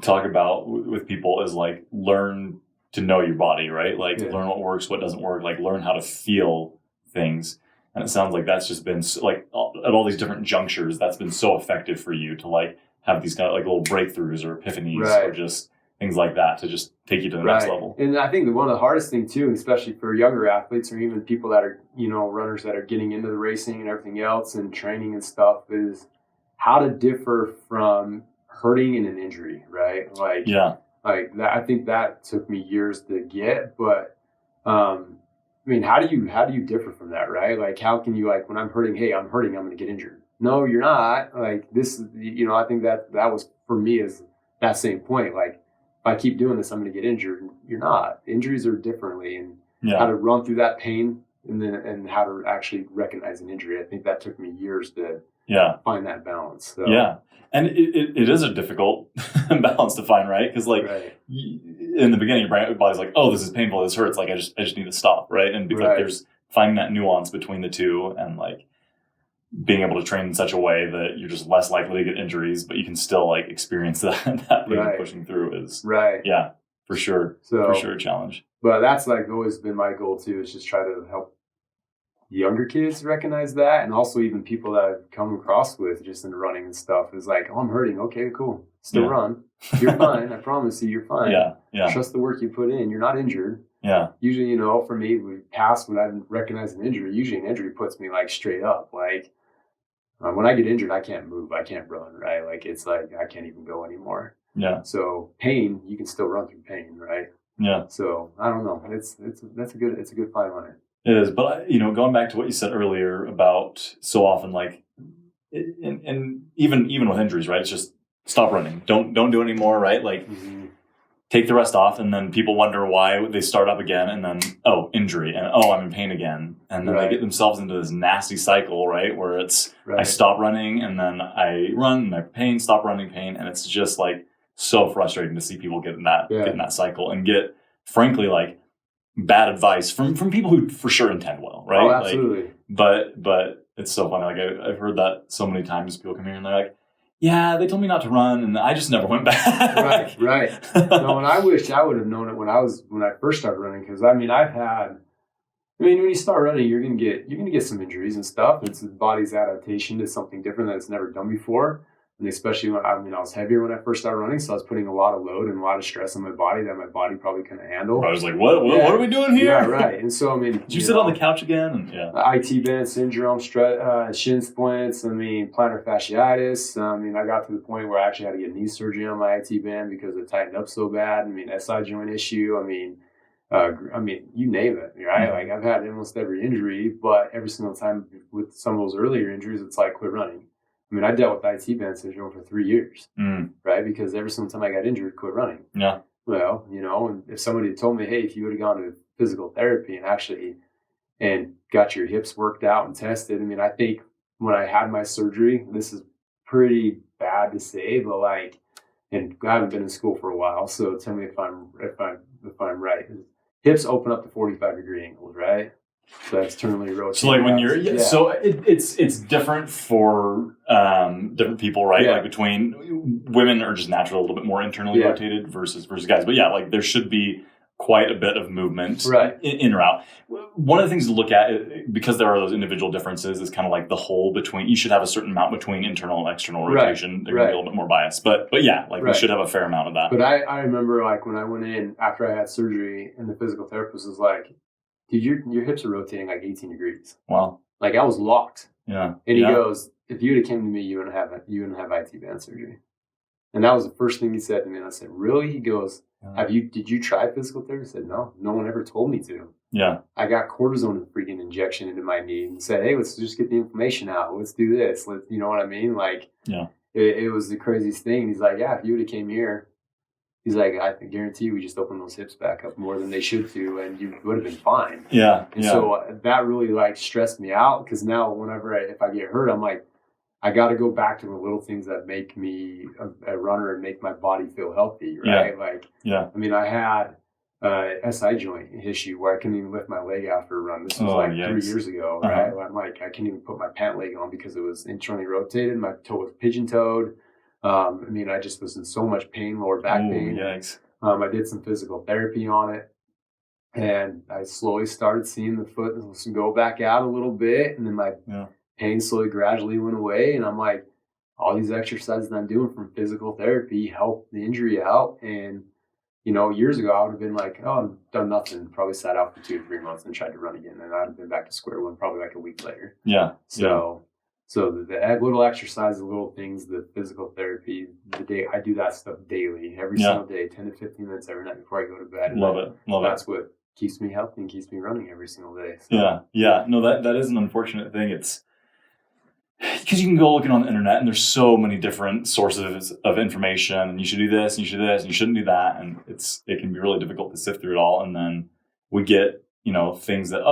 talk about with people is learn to know your body, right? Learn what works, what doesn't work, learn how to feel things. And it sounds like that's just been at all these different junctures, that's been so effective for you to have these kind of little breakthroughs or epiphanies or just things like that to just take you to the next level. And I think one of the hardest things too, especially for younger athletes or even people that are, runners that are getting into the racing and everything else and training and stuff, is how to differ from hurting and an injury, right? I think that took me years to get, but how do you differ from that, right? How can you when I'm hurting, hey, I'm hurting, I'm going to get injured. No, you're not. This, I think that was for me is that same point. If I keep doing this, I'm going to get injured. You're not. Injuries are differently, and how to run through that pain and how to actually recognize an injury. I think that took me years to find that balance. So. Yeah. And it is a difficult balance to find, right? Because in the beginning, your body's like, oh, this is painful, this hurts. I just need to stop, right? And there's finding that nuance between the two, and being able to train in such a way that you're just less likely to get injuries, but you can still experience that pain pushing through is for sure a challenge. But that's always been my goal too, is just try to help younger kids recognize that, and also even people that I've come across with just in running and stuff is oh, I'm hurting. Okay, cool. Still run. You're fine. I promise you, you're fine. Trust the work you put in. You're not injured. Yeah. Usually, for me, when I recognize an injury, usually an injury puts me straight up. When I get injured, I can't move. I can't run, right? I can't even go anymore. Yeah. So pain, you can still run through pain, right? Yeah. So I don't know. It's a good fine line. It is, but going back to what you said earlier about so often, and even with injuries, right? It's just stop running, don't do it anymore, right? take the rest off, and then people wonder why they start up again, and then, injury, and I'm in pain again. And then they get themselves into this nasty cycle, right? Where it's, I stop running, and then I run, and I pain, stop running, pain. And it's just like so frustrating to see people get in that cycle and get, frankly, like bad advice from people who for sure intend well, right? Oh, absolutely. Like, but it's so funny. Like I've heard that so many times. People come here and they're like, yeah, they told me not to run, and I just never went back. Right. No, and I wish I would have known it when I first started running, because when you start running, you're gonna get some injuries and stuff. It's the body's adaptation to something different that it's never done before. And especially when I was heavier when I first started running, so I was putting a lot of load and a lot of stress on my body that my body probably couldn't handle. I was like, what are we doing here? Yeah, right. And so, did you sit on the couch again? And, IT band syndrome, shin splints, plantar fasciitis. I got to the point where I actually had to get knee surgery on my IT band because it tightened up so bad. SI joint issue. You name it, right? Like I've had almost every injury, but every single time with some of those earlier injuries, it's like quit running. I dealt with IT band syndrome for 3 years, right? Because every single time I got injured, quit running. Yeah. Well, and if somebody had told me, hey, if you would have gone to physical therapy and got your hips worked out and tested, I think when I had my surgery, this is pretty bad to say, but and I haven't been in school for a while, so tell me if I'm right. Hips open up to 45-degree angles, right? So externally rotating. So like when you're, so it's different for different people, right? Like between women are just naturally a little bit more internally rotated versus guys. But like there should be quite a bit of movement in or out. One of the things to look at, because there are those individual differences, is kind of like the whole between, you should have a certain amount between internal and external rotation. They're going to be a little bit more biased. But we should have a fair amount of that. But I remember when I went in after I had surgery, and the physical therapist was like, dude, your hips are rotating like 18 degrees. Wow. Like I was locked. Yeah. And he goes, if you would have came to me, you wouldn't have IT band surgery. And that was the first thing he said to me. And I said, really? He goes, did you try physical therapy? I said, no one ever told me to. Yeah. I got cortisone freaking injection into my knee and said, hey, let's just get the inflammation out. Let's do this. You know what I mean? It was the craziest thing. He's like, if you would have came here, he's like, I can guarantee you we just opened those hips back up more than they should to, and you would have been fine. Yeah. And so that really stressed me out, because now if I get hurt, I'm like, I got to go back to the little things that make me a runner and make my body feel healthy, right? I had SI joint issue where I couldn't even lift my leg after a run. This was 3 years ago, right? I'm like, I couldn't even put my pant leg on because it was internally rotated. My toe was pigeon-toed. I just was in so much pain, lower back pain. Yikes. I did some physical therapy on it, and I slowly started seeing the foot go back out a little bit, and then my pain slowly, gradually went away. And I'm like, all these exercises that I'm doing from physical therapy help the injury out. And, years ago, I would have been like, I've done nothing, probably sat out for 2 or 3 months and tried to run again. And I'd have been back to square one probably like a week later. Yeah. So the little exercises, the little things, the physical therapy, I do that stuff daily, every single day, 10 to 15 minutes every night before I go to bed. Love it. That's what keeps me healthy and keeps me running every single day. So. Yeah. No, that is an unfortunate thing. It's because you can go looking on the internet and there's so many different sources of information, and you should do this and you should do this and you shouldn't do that. And it can be really difficult to sift through it all. And then we get, things that,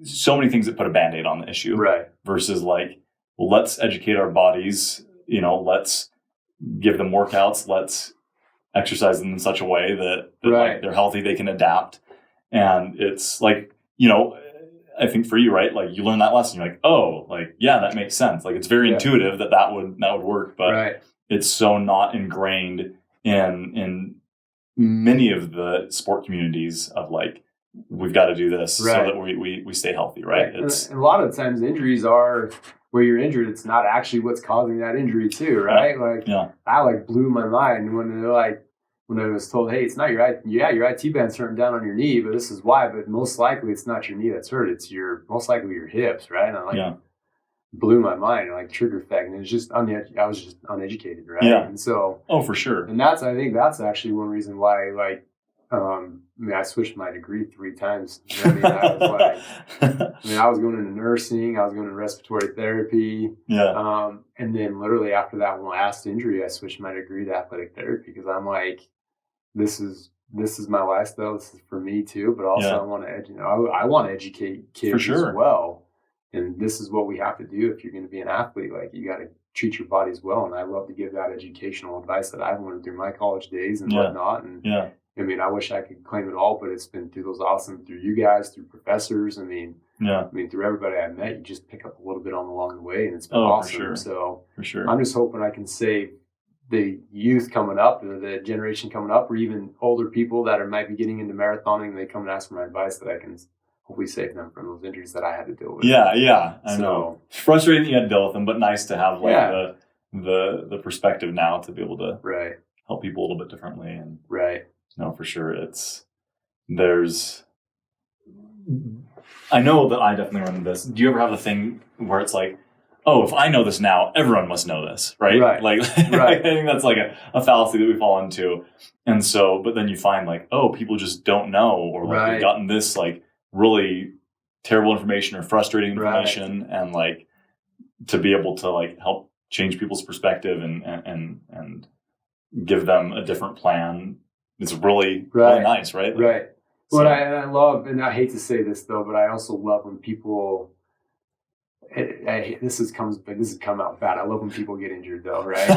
so many things that put a Band-Aid on the issue. Right. Versus let's educate our bodies, let's give them workouts, let's exercise them in such a way that they're healthy, they can adapt. And it's I think for you, right? You learn that lesson, you're like, that makes sense. It's very intuitive that would work, but it's so not ingrained in many of the sport communities of we've got to do this so that we stay healthy, right? And a lot of times injuries are where you're injured. It's not actually what's causing that injury too, right? That blew my mind when I was told, hey, it's not your IT band's hurting down on your knee, but this is why. But most likely it's not your knee that's hurt. It's most likely your hips, right? And blew my mind, trigger effect. And it's just I was just uneducated, right? Yeah. And so for sure. And I think that's actually one reason why I switched my degree 3 times. I was going into nursing, I was going to respiratory therapy. Yeah. And then literally after that last injury, I switched my degree to athletic therapy, because I'm like, this is my lifestyle. This is for me too. But also, Yeah. I want to, I want to educate kids For sure. as well. And this is what we have to do if you're going to be an athlete. Like, you got to treat your bodies well. And I love to give that educational advice that I've learned through my college days and whatnot. And Yeah. I mean, I wish I could claim it all, but it's been through through you guys, through professors. I mean, through everybody I met, you just pick up a little bit along the way, and it's been awesome. For sure. So For sure. I'm just hoping I can save the youth coming up, or the generation coming up, or even older people that might be getting into marathoning. They come and ask for my advice, that I can hopefully save them from those injuries that I had to deal with. Yeah. I know. It's frustrating that you had to deal with them, but nice to have the perspective now to be able to help people a little bit differently. And no, for sure. I know that I definitely run this. Do you ever have the thing where it's like, oh, if I know this now, everyone must know this, right? Like, I think that's like a fallacy that we fall into. And so, but then you find like, oh, people just don't know, or like they've gotten this like really terrible information or frustrating information, and like to be able to like help change people's perspective and give them a different plan. It's really nice, right? Like, Well, I love, and I hate to say this though, but I also love when people. This has come out bad. I love when people get injured though, right?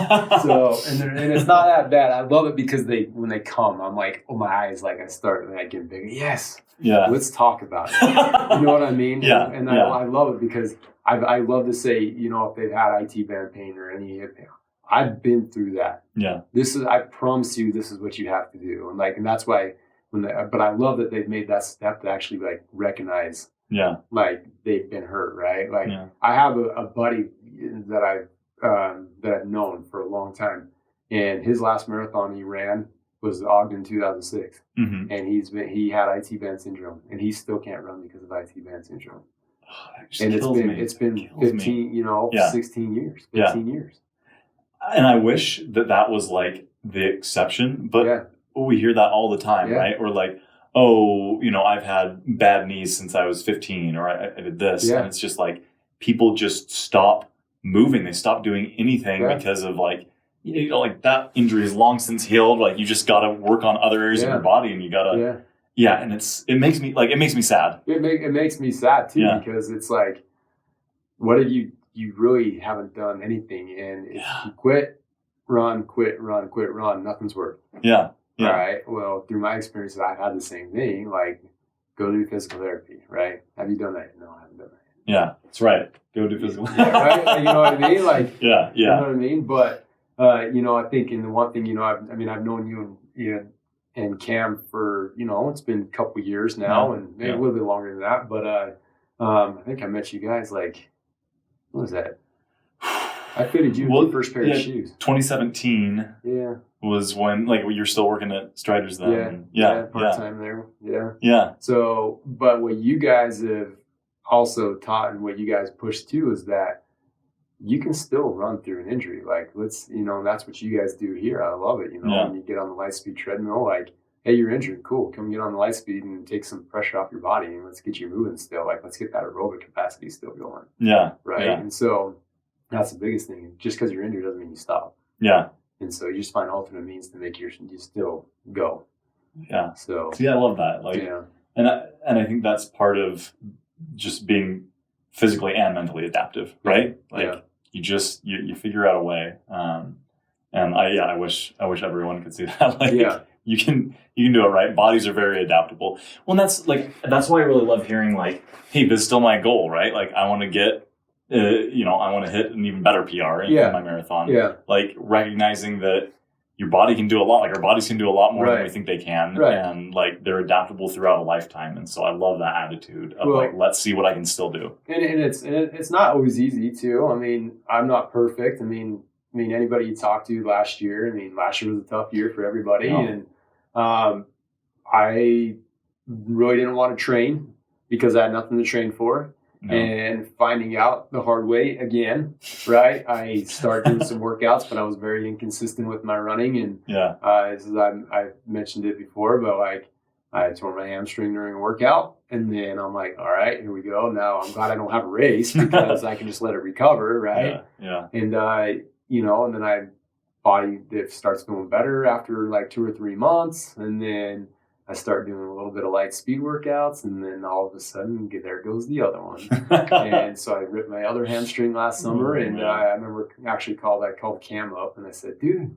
So, and it's not that bad. I love it because when they come, I'm like, oh, my eyes, like I start and I get bigger. Yes. Yeah. Let's talk about it. You know what I mean? Yeah. And I love it because I love to say, if they've had IT band pain or any hip pain, I've been through that. Yeah. I promise you, this is what you have to do. And that's why but I love that they've made that step to actually like recognize. Yeah, like they've been hurt, right? Like I have a buddy that I've known for a long time, and his last marathon he ran was Ogden 2006, and he had IT band syndrome, and he still can't run because of IT band syndrome. Oh, and it's been 15, 16 years, 15 years. And I wish that was like the exception, but we hear that all the time, right? Or like, oh, I've had bad knees since I was 15, or I did this. Yeah. And it's just like, people just stop moving. They stop doing anything because of like, like that injury is long since healed. Like, you just got to work on other areas of your body, and you got to, and it makes me sad. It makes me sad too, because it's like, what if you really haven't done anything, and if you quit, run, nothing's worked. Yeah. Yeah. All right. Well, through my experiences, I've had the same thing. Like, go do physical therapy, right? Have you done that? No, I haven't done that. Yeah, that's right. Go do physical therapy. Right? Like, you know what I mean? Like, You know what I mean? But, I think, and the one thing, I've known you and Cam for, it's been a couple of years now, and maybe a little bit longer than that. But I think I met you guys like, what was that? I fitted you with the first pair of shoes. 2017. Yeah. Was when, like, you're still working at Striders then. Yeah. Part-time there. Yeah. Yeah. So, but what you guys have also taught, and what you guys push too, is that you can still run through an injury. Like, that's what you guys do here. I love it. When you get on the Lightspeed treadmill, like, hey, you're injured. Cool. Come get on the Lightspeed and take some pressure off your body, and let's get you moving still. Like, let's get that aerobic capacity still going. Yeah. Right. Yeah. And so that's the biggest thing. Just because you're injured doesn't mean you stop. Yeah. And so you just find alternate means to make you still go. Yeah. So I love that. Like, and I think that's part of just being physically and mentally adaptive, right? Like, you figure out a way. And I wish everyone could see that. Like, you can do it, right? Bodies are very adaptable. Well, and that's why I really love hearing like, hey, this is still my goal, right? Like, I want to get. I want to hit an even better PR in my marathon. Yeah. Like, recognizing that your body can do a lot. Like, our bodies can do a lot more than we think they can. Right. And like, they're adaptable throughout a lifetime. And so I love that attitude of like, let's see what I can still do. And it's not always easy too. I mean, I'm not perfect. I mean, anybody you talked to last year, last year was a tough year for everybody. No. And I really didn't want to train because I had nothing to train for. No. And finding out the hard way again, right? I started doing some workouts, but I was very inconsistent with my running. And as I mentioned it before, but like, I tore my hamstring during a workout, and then I'm like, all right, here we go. Now I'm glad I don't have a race because I can just let it recover, right? Yeah. And and then I body that starts feeling better after like 2 or 3 months, and then I start doing a little bit of light speed workouts, and then all of a sudden, there goes the other one. And so I ripped my other hamstring last summer, and I remember actually called Cam up, and I said, dude,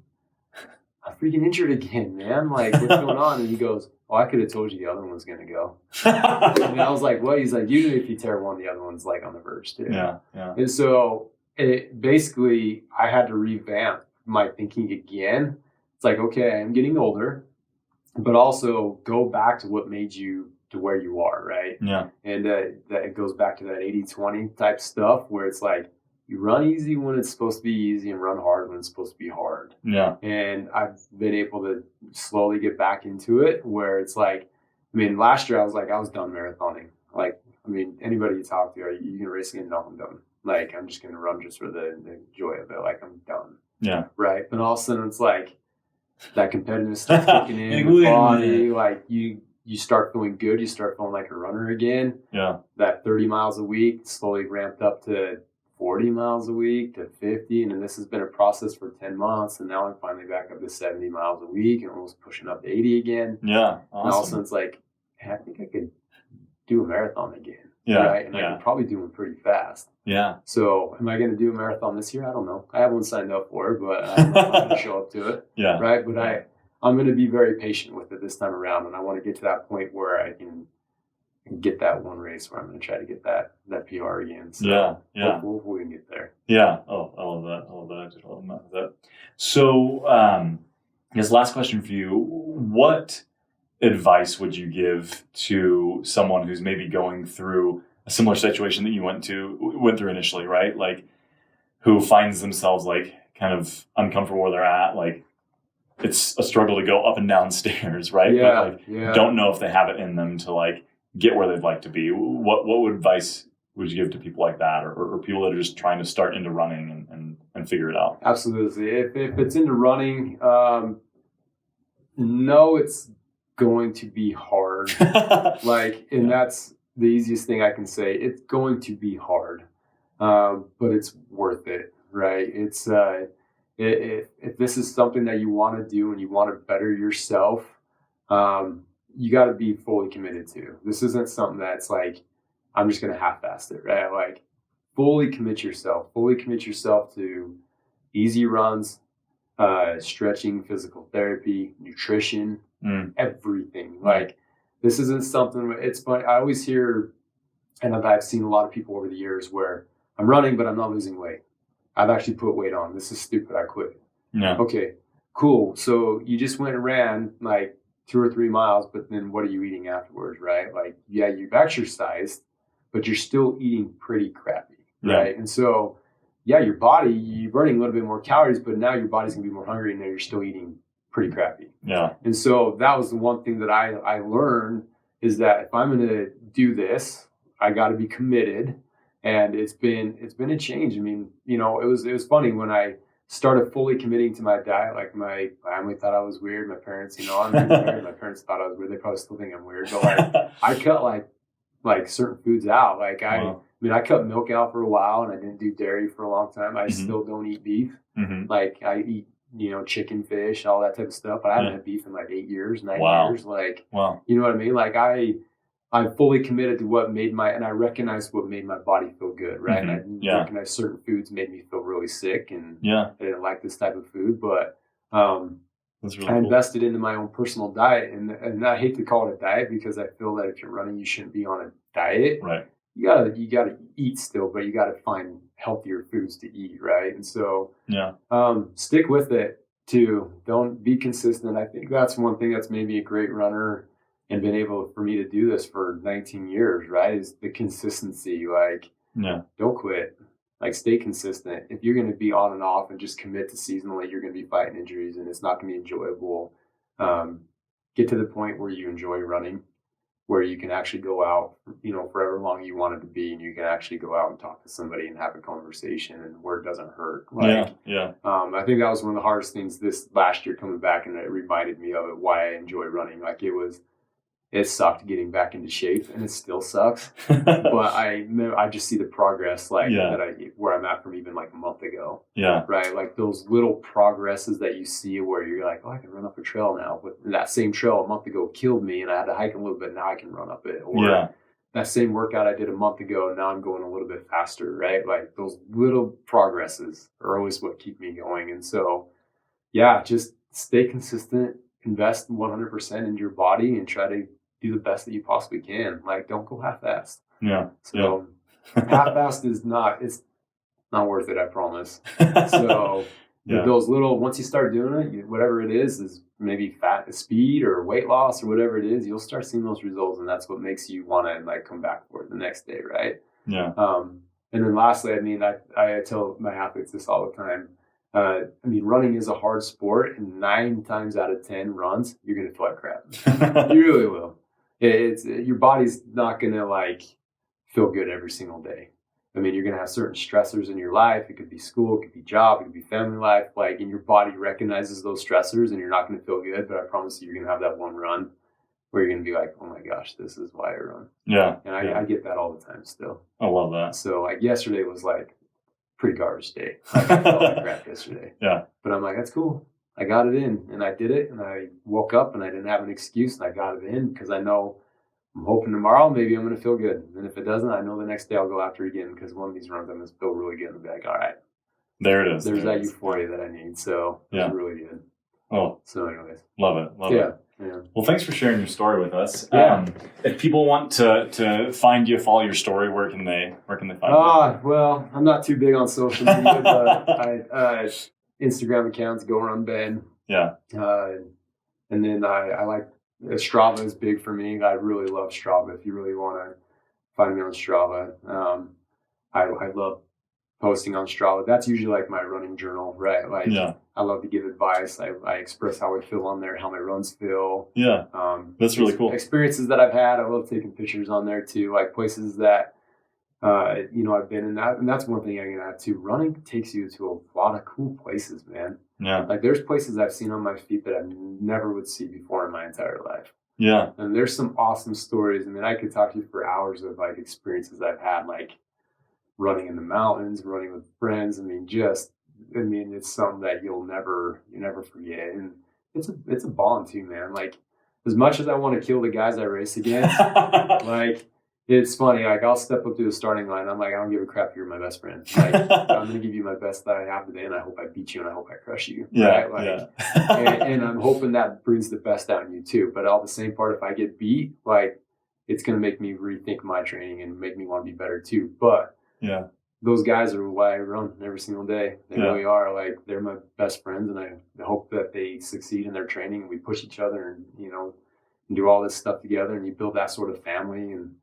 I'm freaking injured again, man. Like, what's going on? And he goes, oh, I could have told you the other one was going to go. And I was like, what? He's like, usually if you tear one, the other one's like on the verge too. Yeah. And so basically, I had to revamp my thinking again. It's like, okay, I'm getting older, but also go back to what made you to where you are, right? Yeah. And that it goes back to that 80-20 type stuff where it's like, you run easy when it's supposed to be easy and run hard when it's supposed to be hard. Yeah. And I've been able to slowly get back into it where it's like, I mean, last year I was done marathoning. Like, I mean, anybody you talk to, are you going to race again? No, I'm done. Like, I'm just going to run just for the joy of it. Like, I'm done. Yeah. Right. But all of a sudden it's like that competitive stuff kicking in the body. Like you start feeling good. You start feeling like a runner again. Yeah. That 30 miles a week slowly ramped up to 40 miles a week to 50. And then this has been a process for 10 months. And now I'm finally back up to 70 miles a week and almost pushing up to 80 again. Yeah. Awesome. And all of a sudden it's like, hey, I think I could do a marathon again. Yeah. Right. And I could probably do them pretty fast. Yeah. So am I going to do a marathon this year? I don't know. I haven't signed up for it, but I'm going to show up to it. Yeah. Right. But I'm going to be very patient with it this time around. And I want to get to that point where I can get that one race where I'm going to try to get that PR again. So hopefully we can get there. Yeah. Oh, I love that. I love that. I just love that. So, I guess last question for you. What advice would you give to someone who's maybe going through a similar situation that you went through initially, right? Like, who finds themselves like kind of uncomfortable where they're at, like it's a struggle to go up and down stairs, right? Yeah, but like don't know if they have it in them to like get where they'd like to be. What advice would you give to people like that, or people that are just trying to start into running and figure it out? Absolutely. If it's into running, no, it's going to be hard. That's the easiest thing I can say. It's going to be hard, but it's worth it, right? It's if this is something that you want to do and you want to better yourself, you got to be fully committed to. This isn't something that's like, I'm just going to half-ass it, right? Like, fully commit yourself to easy runs, stretching, physical therapy, nutrition, everything. Like, this isn't something, it's funny. I always hear, and I've seen a lot of people over the years where I'm running, but I'm not losing weight. I've actually put weight on. This is stupid. I quit. Yeah. Okay, cool. So you just went and ran like 2 or 3 miles, but then what are you eating afterwards, right? Like, yeah, you've exercised, but you're still eating pretty crappy, right? And so, yeah, you're burning a little bit more calories, but now your body's gonna be more hungry, and then you're still eating pretty crappy. Yeah. And so that was the one thing that I learned, is that if I'm gonna do this, I got to be committed. And it's been a change. I mean, it was funny when I started fully committing to my diet. Like, my family thought I was weird. My parents, I'm weird. My parents thought I was weird. They probably still think I'm weird. But like, I cut like certain foods out. Like I cut milk out for a while, and I didn't do dairy for a long time. I still don't eat beef. Like, I eat, chicken, fish, all that type of stuff. But I haven't had beef in like 8 years, 9 years. Like, you know what I mean? Like, I'm fully committed to and I recognized what made my body feel good, right? And I recognized certain foods made me feel really sick, and I didn't like this type of food, but that's really I invested into my own personal diet, and I hate to call it a diet because I feel that if you're running, you shouldn't be on a diet. Right. You gotta eat still, but you gotta find healthier foods to eat, right? And so stick with it too. Don't be consistent. I think that's one thing that's made me a great runner and been able for me to do this for 19 years, right? Is the consistency. Like, don't quit. Like, stay consistent. If you're going to be on and off and just commit to seasonally, you're going to be fighting injuries and it's not going to be enjoyable. Get to the point where you enjoy running, where you can actually go out, forever long you want it to be, and you can actually go out and talk to somebody and have a conversation, and where it doesn't hurt. I think that was one of the hardest things this last year coming back, and it reminded me of it, why I enjoy running. Like, it sucked getting back into shape, and it still sucks. But I just see the progress where I'm at from even like a month ago. Yeah. Right. Like those little progresses that you see where you're like, oh, I can run up a trail now. But that same trail a month ago killed me and I had to hike a little bit. Now I can run up it. Or that same workout I did a month ago, now I'm going a little bit faster. Right. Like those little progresses are always what keep me going. And so, yeah, just stay consistent, invest 100% in your body and try to do the best that you possibly can. Like, don't go half-assed. Yeah. So half-assed it's not worth it, I promise. So those little, once you start doing it, whatever it is maybe speed or weight loss or whatever it is, you'll start seeing those results. And that's what makes you want to like come back for it the next day. Right. Yeah. And then lastly, I mean, I tell my athletes this all the time. I mean, running is a hard sport, and 9 times out of 10 runs, you're going to feel like crap. You really will. It's your body's not going to like feel good every single day. I mean, you're going to have certain stressors in your life. It could be school, it could be job, it could be family life. Like, and your body recognizes those stressors, and you're not going to feel good. But I promise you, you're going to have that one run where you're going to be like, oh my gosh, this is why I run. Yeah. And I get that all the time still. I love that. So like yesterday was like pretty garbage day. Like, I felt like crap yesterday. Yeah. But I'm like, that's cool. I got it in, and I did it, and I woke up, and I didn't have an excuse, and I got it in because I know I'm hoping tomorrow maybe I'm going to feel good. And if it doesn't, I know the next day I'll go after it again because one of these runs I'm going to feel really good and be like, all right. There it is. There's that euphoria that I need. So it's really good. Oh, so anyways. Love it. Love it. Yeah. Well, thanks for sharing your story with us. Yeah. If people want to find you, follow your story, where can they find you? Well, I'm not too big on social media, but I Instagram accounts Go Run Ben. Yeah. And then I like Strava is big for me. I really love Strava. If you really want to find me on Strava, I love posting on Strava. That's usually like my running journal, right? Like, I love to give advice. I express how I feel on there, how my runs feel. Yeah, that's really cool. Experiences that I've had. I love taking pictures on there too, like places that I've been in. That, and that's one thing I can add too. Running takes you to a lot of cool places, man. Yeah, like there's places I've seen on my feet that I never would see before in my entire life. Yeah, and there's some awesome stories. I mean, I could talk to you for hours of like experiences I've had, like running in the mountains, running with friends. I mean, it's something that you never forget. And it's a bond too, man. Like, as much as I want to kill the guys I race against, like, it's funny. Like, I'll step up to the starting line. I'm like, I don't give a crap if you're my best friend. Like, I'm going to give you my best that I have today, and I hope I beat you, and I hope I crush you. Yeah, right? Like, and I'm hoping that brings the best out in you too. But all the same part, if I get beat, like, it's going to make me rethink my training and make me want to be better too. But yeah, those guys are why I run every single day. They really are. Like, they're my best friends, and I hope that they succeed in their training. And we push each other, and and do all this stuff together, and you build that sort of family, and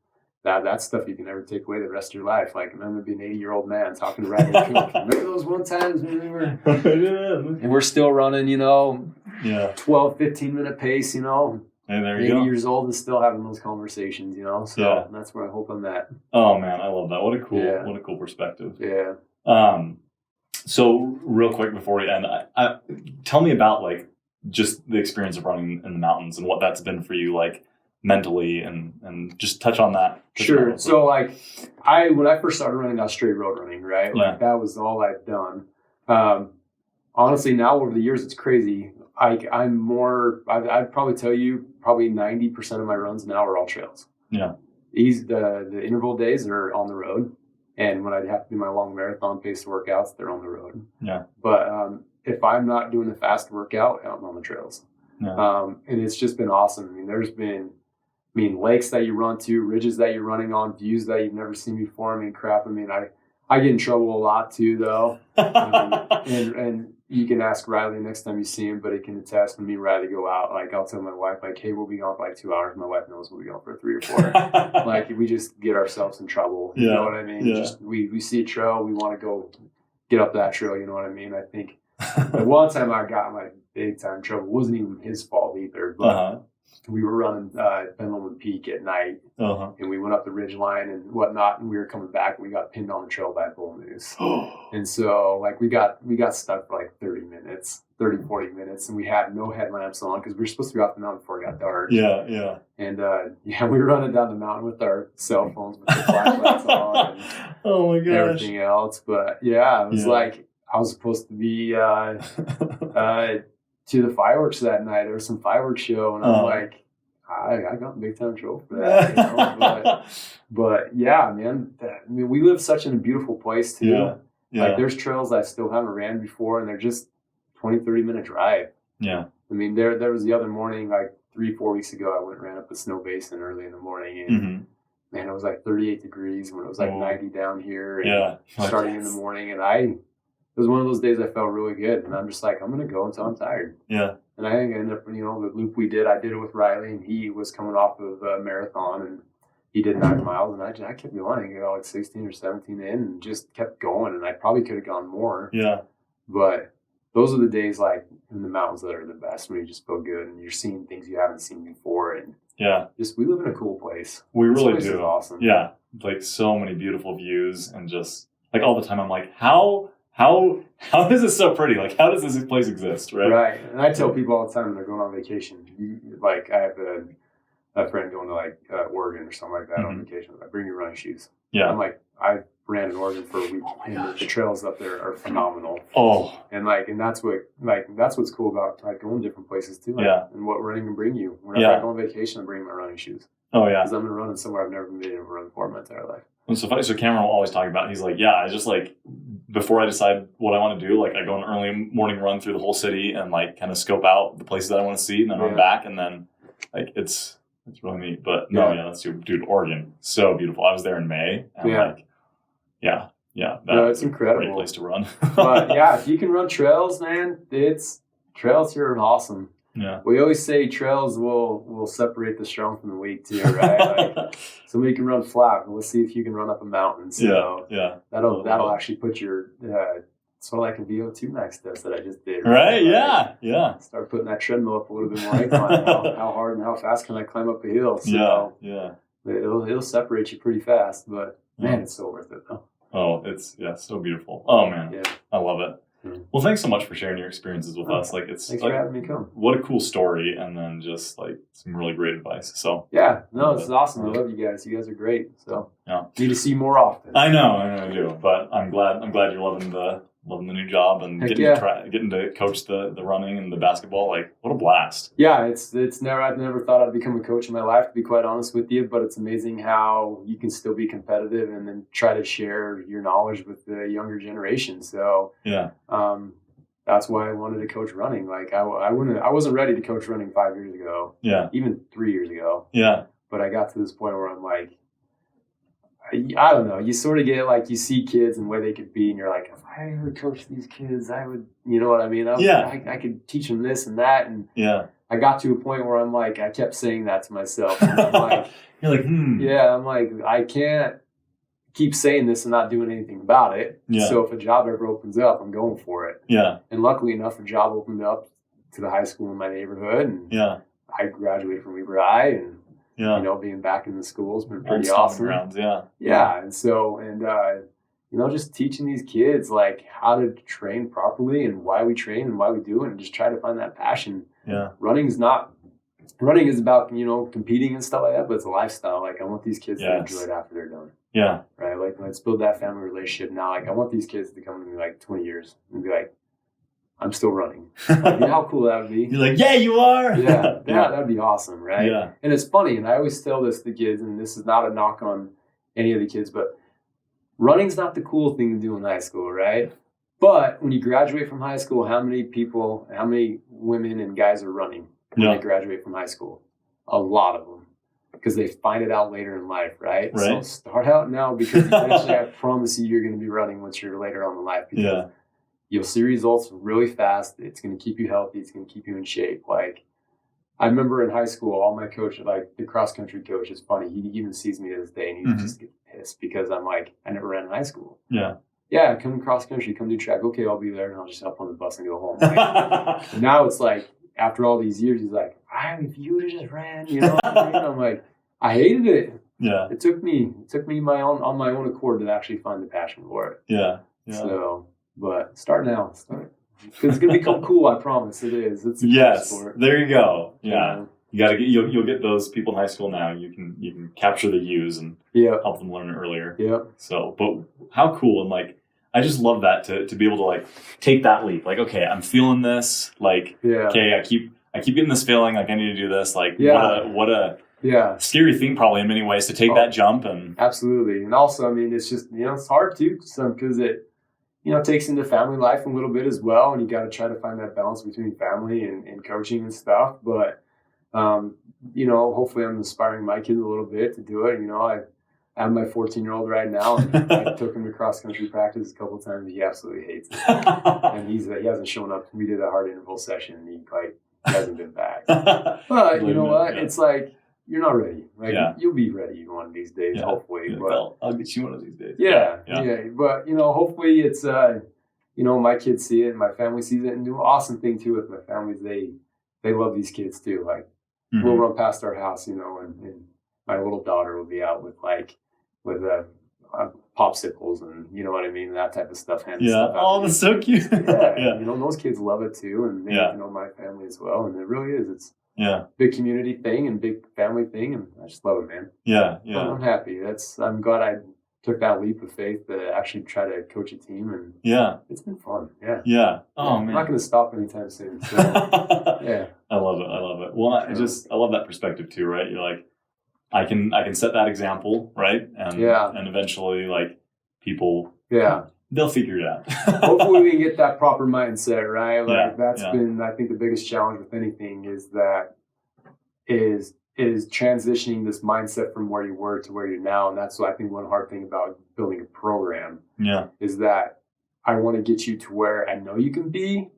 that stuff you can never take away the rest of your life. Like, I'm going to be an 80-year-old man talking to Riley. Remember those one times when we were, and we're still running, 12, 15-minute pace, And there you 80 go. years old and still having those conversations, So that's where I hope I'm at. Oh man, I love that. What a cool perspective. Yeah. So real quick before we end, tell me about like just the experience of running in the mountains and what that's been for you, like mentally, and just touch on that. Sure. So like when I first started running, I was straight road running, right? Yeah. Like that was all I'd done. Honestly, now over the years, it's crazy. I'd probably tell you probably 90% of my runs now are all trails. Yeah. The interval days are on the road. And when I'd have to do my long marathon paced workouts, they're on the road. Yeah. But if I'm not doing a fast workout, I'm on the trails. Yeah. And it's just been awesome. I mean, there's been lakes that you run to, ridges that you're running on, views that you've never seen before. I mean, crap. I mean, I get in trouble a lot too, though. And you can ask Riley next time you see him, but he can attest when me and Riley go out. Like, I'll tell my wife, like, hey, we'll be gone for like 2 hours. My wife knows we'll be gone for 3 or 4. Like, we just get ourselves in trouble. You know what I mean? Yeah. Just we see a trail, we want to go get up that trail. You know what I mean? I think the one time I got in like big time trouble, it wasn't even his fault either. But we were running Penland Peak at night, Uh-huh. and we went up the ridge line and whatnot, and we were coming back, and we got pinned on the trail by a bull moose. And so like we got stuck for like 40 minutes, and we had no headlamps on because we were supposed to be off the mountain before it got dark. Yeah. And we were running down the mountain with our cell phones with the flashlights on and Oh my gosh. everything else. But yeah, it was Yeah. like I was supposed to be to the fireworks that night. There was some fireworks show, and I'm like, I got big time trouble for that. You know? but yeah, man. I mean, we live such in a beautiful place too. Yeah. Like there's trails I still haven't ran before, and they're just 20-30 minute drive. Yeah. I mean, there was the other morning, like 3-4 weeks ago, I went and ran up the Snow Basin early in the morning, and Mhm. man, it was like 38 degrees when it was like Oh. 90 down here. And Yeah. starting in the morning, and it was one of those days I felt really good, and I'm just like, I'm gonna go until I'm tired. Yeah. And I think I ended up, the loop I did it with Riley, and he was coming off of a marathon, and he did 9 miles, and I kept going. I got like 16 or 17 in, and just kept going, and I probably could have gone more. Yeah. But those are the days like in the mountains that are the best, when you just feel good and you're seeing things you haven't seen before, and Yeah. just we live in a cool place. We This really place is do. awesome. Yeah. Like so many beautiful views, and just like all the time I'm like, how is this so pretty? Like, how does this place exist? Right. Right. And I tell people all the time when they're going on vacation, like I have a friend going to like Oregon or something like that on vacation. I bring your running shoes. Yeah. I'm like, I ran in Oregon for a week, Oh my and gosh. the trails up there are phenomenal. Oh. And that's what's cool about like going different places too. Like, Yeah. and what running can bring you. Whenever Yeah. I go on vacation, I'm bringing my running shoes Oh yeah. because I'm gonna run somewhere I've never been able to run before in my entire life. It's so funny. So Cameron will always talk about, he's like, yeah, I just like, before I decide what I want to do, like I go on an early morning run through the whole city and like kind of scope out the places that I want to see, and then run back, and then like it's really neat. But no, yeah, that's dude, Oregon, so beautiful. I was there in May, and like, yeah, It's a incredible. great place to run. But yeah, if you can run trails, man, trails here are awesome. Yeah. We always say trails will separate the strong from the weak too, right? Like, somebody can run flat, but let's see if you can run up a mountain. So Yeah. that'll actually put your sort of like a VO2 max test that I just did. Right. Like, Yeah. start putting that treadmill up a little bit more incline. How hard and how fast can I climb up a hill? So Yeah. it'll separate you pretty fast, but man, it's so worth it though. Oh, it's so beautiful. Oh man, Yeah. I love it. Well, thanks so much for sharing your experiences with us. Like, it's Thanks like, for having me come. what a cool story, and then just like some really great advice. So Yeah, no, it's awesome. I love you guys. You guys are great. So Yeah. need to see you more often. I know I do, but I'm glad you're loving the new job and Heck getting to coach the running and the basketball. Like, what a blast. Yeah, I've never thought I'd become a coach in my life, to be quite honest with you, but it's amazing how you can still be competitive and then try to share your knowledge with the younger generation. So Yeah. that's why I wanted to coach running. Like I wasn't ready to coach running 5 years ago, Yeah. even 3 years ago. Yeah. But I got to this point where I'm like, I don't know. You sort of get like, you see kids and where they could be, and you're like, if I ever coach these kids, I would, you know what I mean? I could teach them this and that. And Yeah. I got to a point where I'm like, I kept saying that to myself. And I'm like, You're like, yeah, I'm like, I can't keep saying this and not doing anything about it. Yeah. So if a job ever opens up, I'm going for it. Yeah. And luckily enough, a job opened up to the high school in my neighborhood, and Yeah. I graduated from Weber High, and Yeah. you know, being back in the school has been Old pretty stomping awesome. grounds. Yeah. Yeah, and so you know, just teaching these kids like how to train properly and why we train and why we do it, and just try to find that passion. Yeah. Running is about, you know, competing and stuff like that, but it's a lifestyle. Like I want these kids to enjoy it after they're done. Yeah. Right? Like let's build that family relationship now. Like I want these kids to come to me like 20 years and be like, I'm still running. Like, you know how cool that would be? You're like, yeah, you are. Yeah, that'd be awesome, right? Yeah. And it's funny, and I always tell this to kids, and this is not a knock on any of the kids, but running's not the cool thing to do in high school, right? But when you graduate from high school, how many women and guys are running when they graduate from high school? A lot of them, because they find it out later in life, right? So start out now, because eventually I promise you're going to be running once you're later on in life. Because you'll see results really fast. It's going to keep you healthy. It's going to keep you in shape. Like, I remember in high school, all my coaches, like the cross country coach, is funny. He even sees me to this day, and he just gets pissed because I'm like, I never ran in high school. Yeah, come cross country, come do track. Okay, I'll be there, and I'll just hop on the bus and go home. Like, now it's like after all these years, he's like, if you would have just ran, you know what I mean? I'm like, I hated it. Yeah. It took me on my own accord to actually find the passion for it. Yeah. So, but start now. It's gonna become cool. I promise. It is. It's a yes. sport. There you go. Yeah. You gotta get you'll get those people in high school now. You can capture the U's and help them learn earlier. Yeah. So, but how cool, and like I just love that to be able to like take that leap. Like, okay, I'm feeling this. Like, okay, I keep getting this feeling. Like I need to do this. Like, what a scary thing probably in many ways to take that jump. And absolutely. And also, I mean, it's just it's hard too, because it takes into family life a little bit as well, and you got to try to find that balance between family and coaching and stuff. But hopefully I'm inspiring my kids a little bit to do it. I have my 14-year-old right now, and I took him to cross-country practice a couple of times. He absolutely hates it. And he hasn't shown up. We did a hard interval session, and he hasn't been back. But you know what? Yeah. It's like, you're not ready. Like, you'll be ready one of these days, hopefully. Yeah, but I'll get you one of these days. Yeah. But, hopefully it's, my kids see it, and my family sees it. And the awesome thing, too, with my family is they love these kids, too. Like, we'll run past our house, and my little daughter will be out with popsicles and you know what I mean, that type of stuff. Stuff oh, that's so cute. Those kids love it too, and they, my family as well. And it really is. It's big community thing and big family thing, and I just love it, man. I'm happy. I'm glad I took that leap of faith to actually try to coach a team, and it's been fun. Oh man, I'm not going to stop anytime soon. So, I love it. Well, I love that perspective too, right? You're like, I can set that example, right? And eventually, like, people, they'll figure it out. Hopefully we can get that proper mindset, right? Like, that's been, I think, the biggest challenge with anything is transitioning this mindset from where you were to where you're now. And that's what I think one hard thing about building a program is that I want to get you to where I know you can be,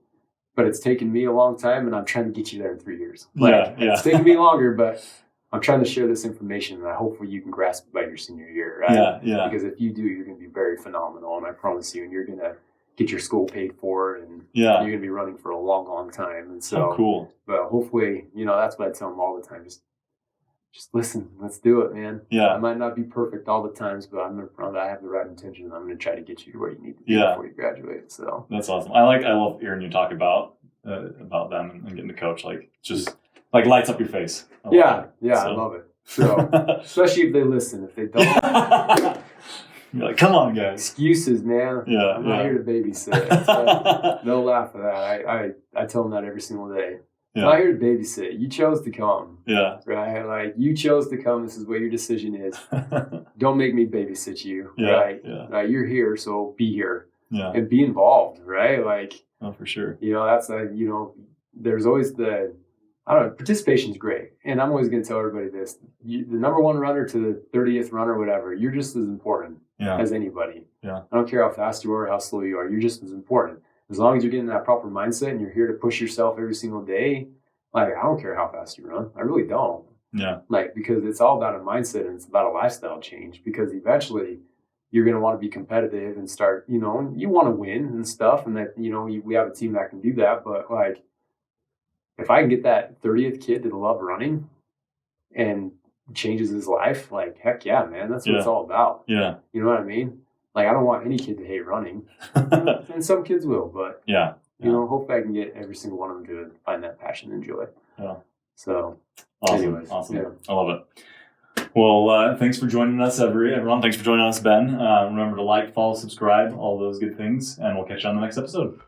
but it's taken me a long time, and I'm trying to get you there in 3 years. It's taken me longer, but I'm trying to share this information, and hopefully you can grasp it by your senior year, right? Because if you do, you're going to be very phenomenal, and I promise you, and you're going to get your school paid for, and you're going to be running for a long, long time. And so, cool. But hopefully, that's what I tell them all the time. Just listen. Let's do it, man. I might not be perfect all the times, but I have the right intention, and I'm going to try to get you to where you need to be before you graduate. So that's awesome. I love hearing you talk about them and getting to coach. Like, just like lights up your face. I love it. So, especially if they listen. If they don't, you're like, come on, guys. Excuses, man. I'm not here to babysit. They'll laugh at that. I tell them that every single day. I'm not here to babysit. You chose to come. Right? Like, you chose to come. This is what your decision is. Don't make me babysit you. Right? You're here, so be here. And be involved, right? Like, oh, for sure. That's there's always participation is great. And I'm always going to tell everybody this. The number one runner to the 30th runner, whatever, you're just as important as anybody. I don't care how fast you are or how slow you are. You're just as important. As long as you're getting that proper mindset and you're here to push yourself every single day, like, I don't care how fast you run. I really don't. Like, because it's all about a mindset, and it's about a lifestyle change, because eventually you're going to want to be competitive and start, you want to win and stuff. And that, we have a team that can do that. But like, if I can get that 30th kid to love running and changes his life, like, heck yeah, man, that's what it's all about. You know what I mean? Like, I don't want any kid to hate running. And some kids will, but, hopefully I can get every single one of them to find that passion and joy. So, anyways. Awesome. I love it. Well, thanks for joining us, everyone. Thanks for joining us, Ben. Remember to like, follow, subscribe, all those good things, and we'll catch you on the next episode.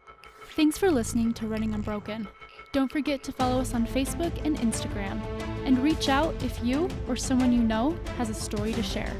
Thanks for listening to Running Unbroken. Don't forget to follow us on Facebook and Instagram, and reach out if you or someone you know has a story to share.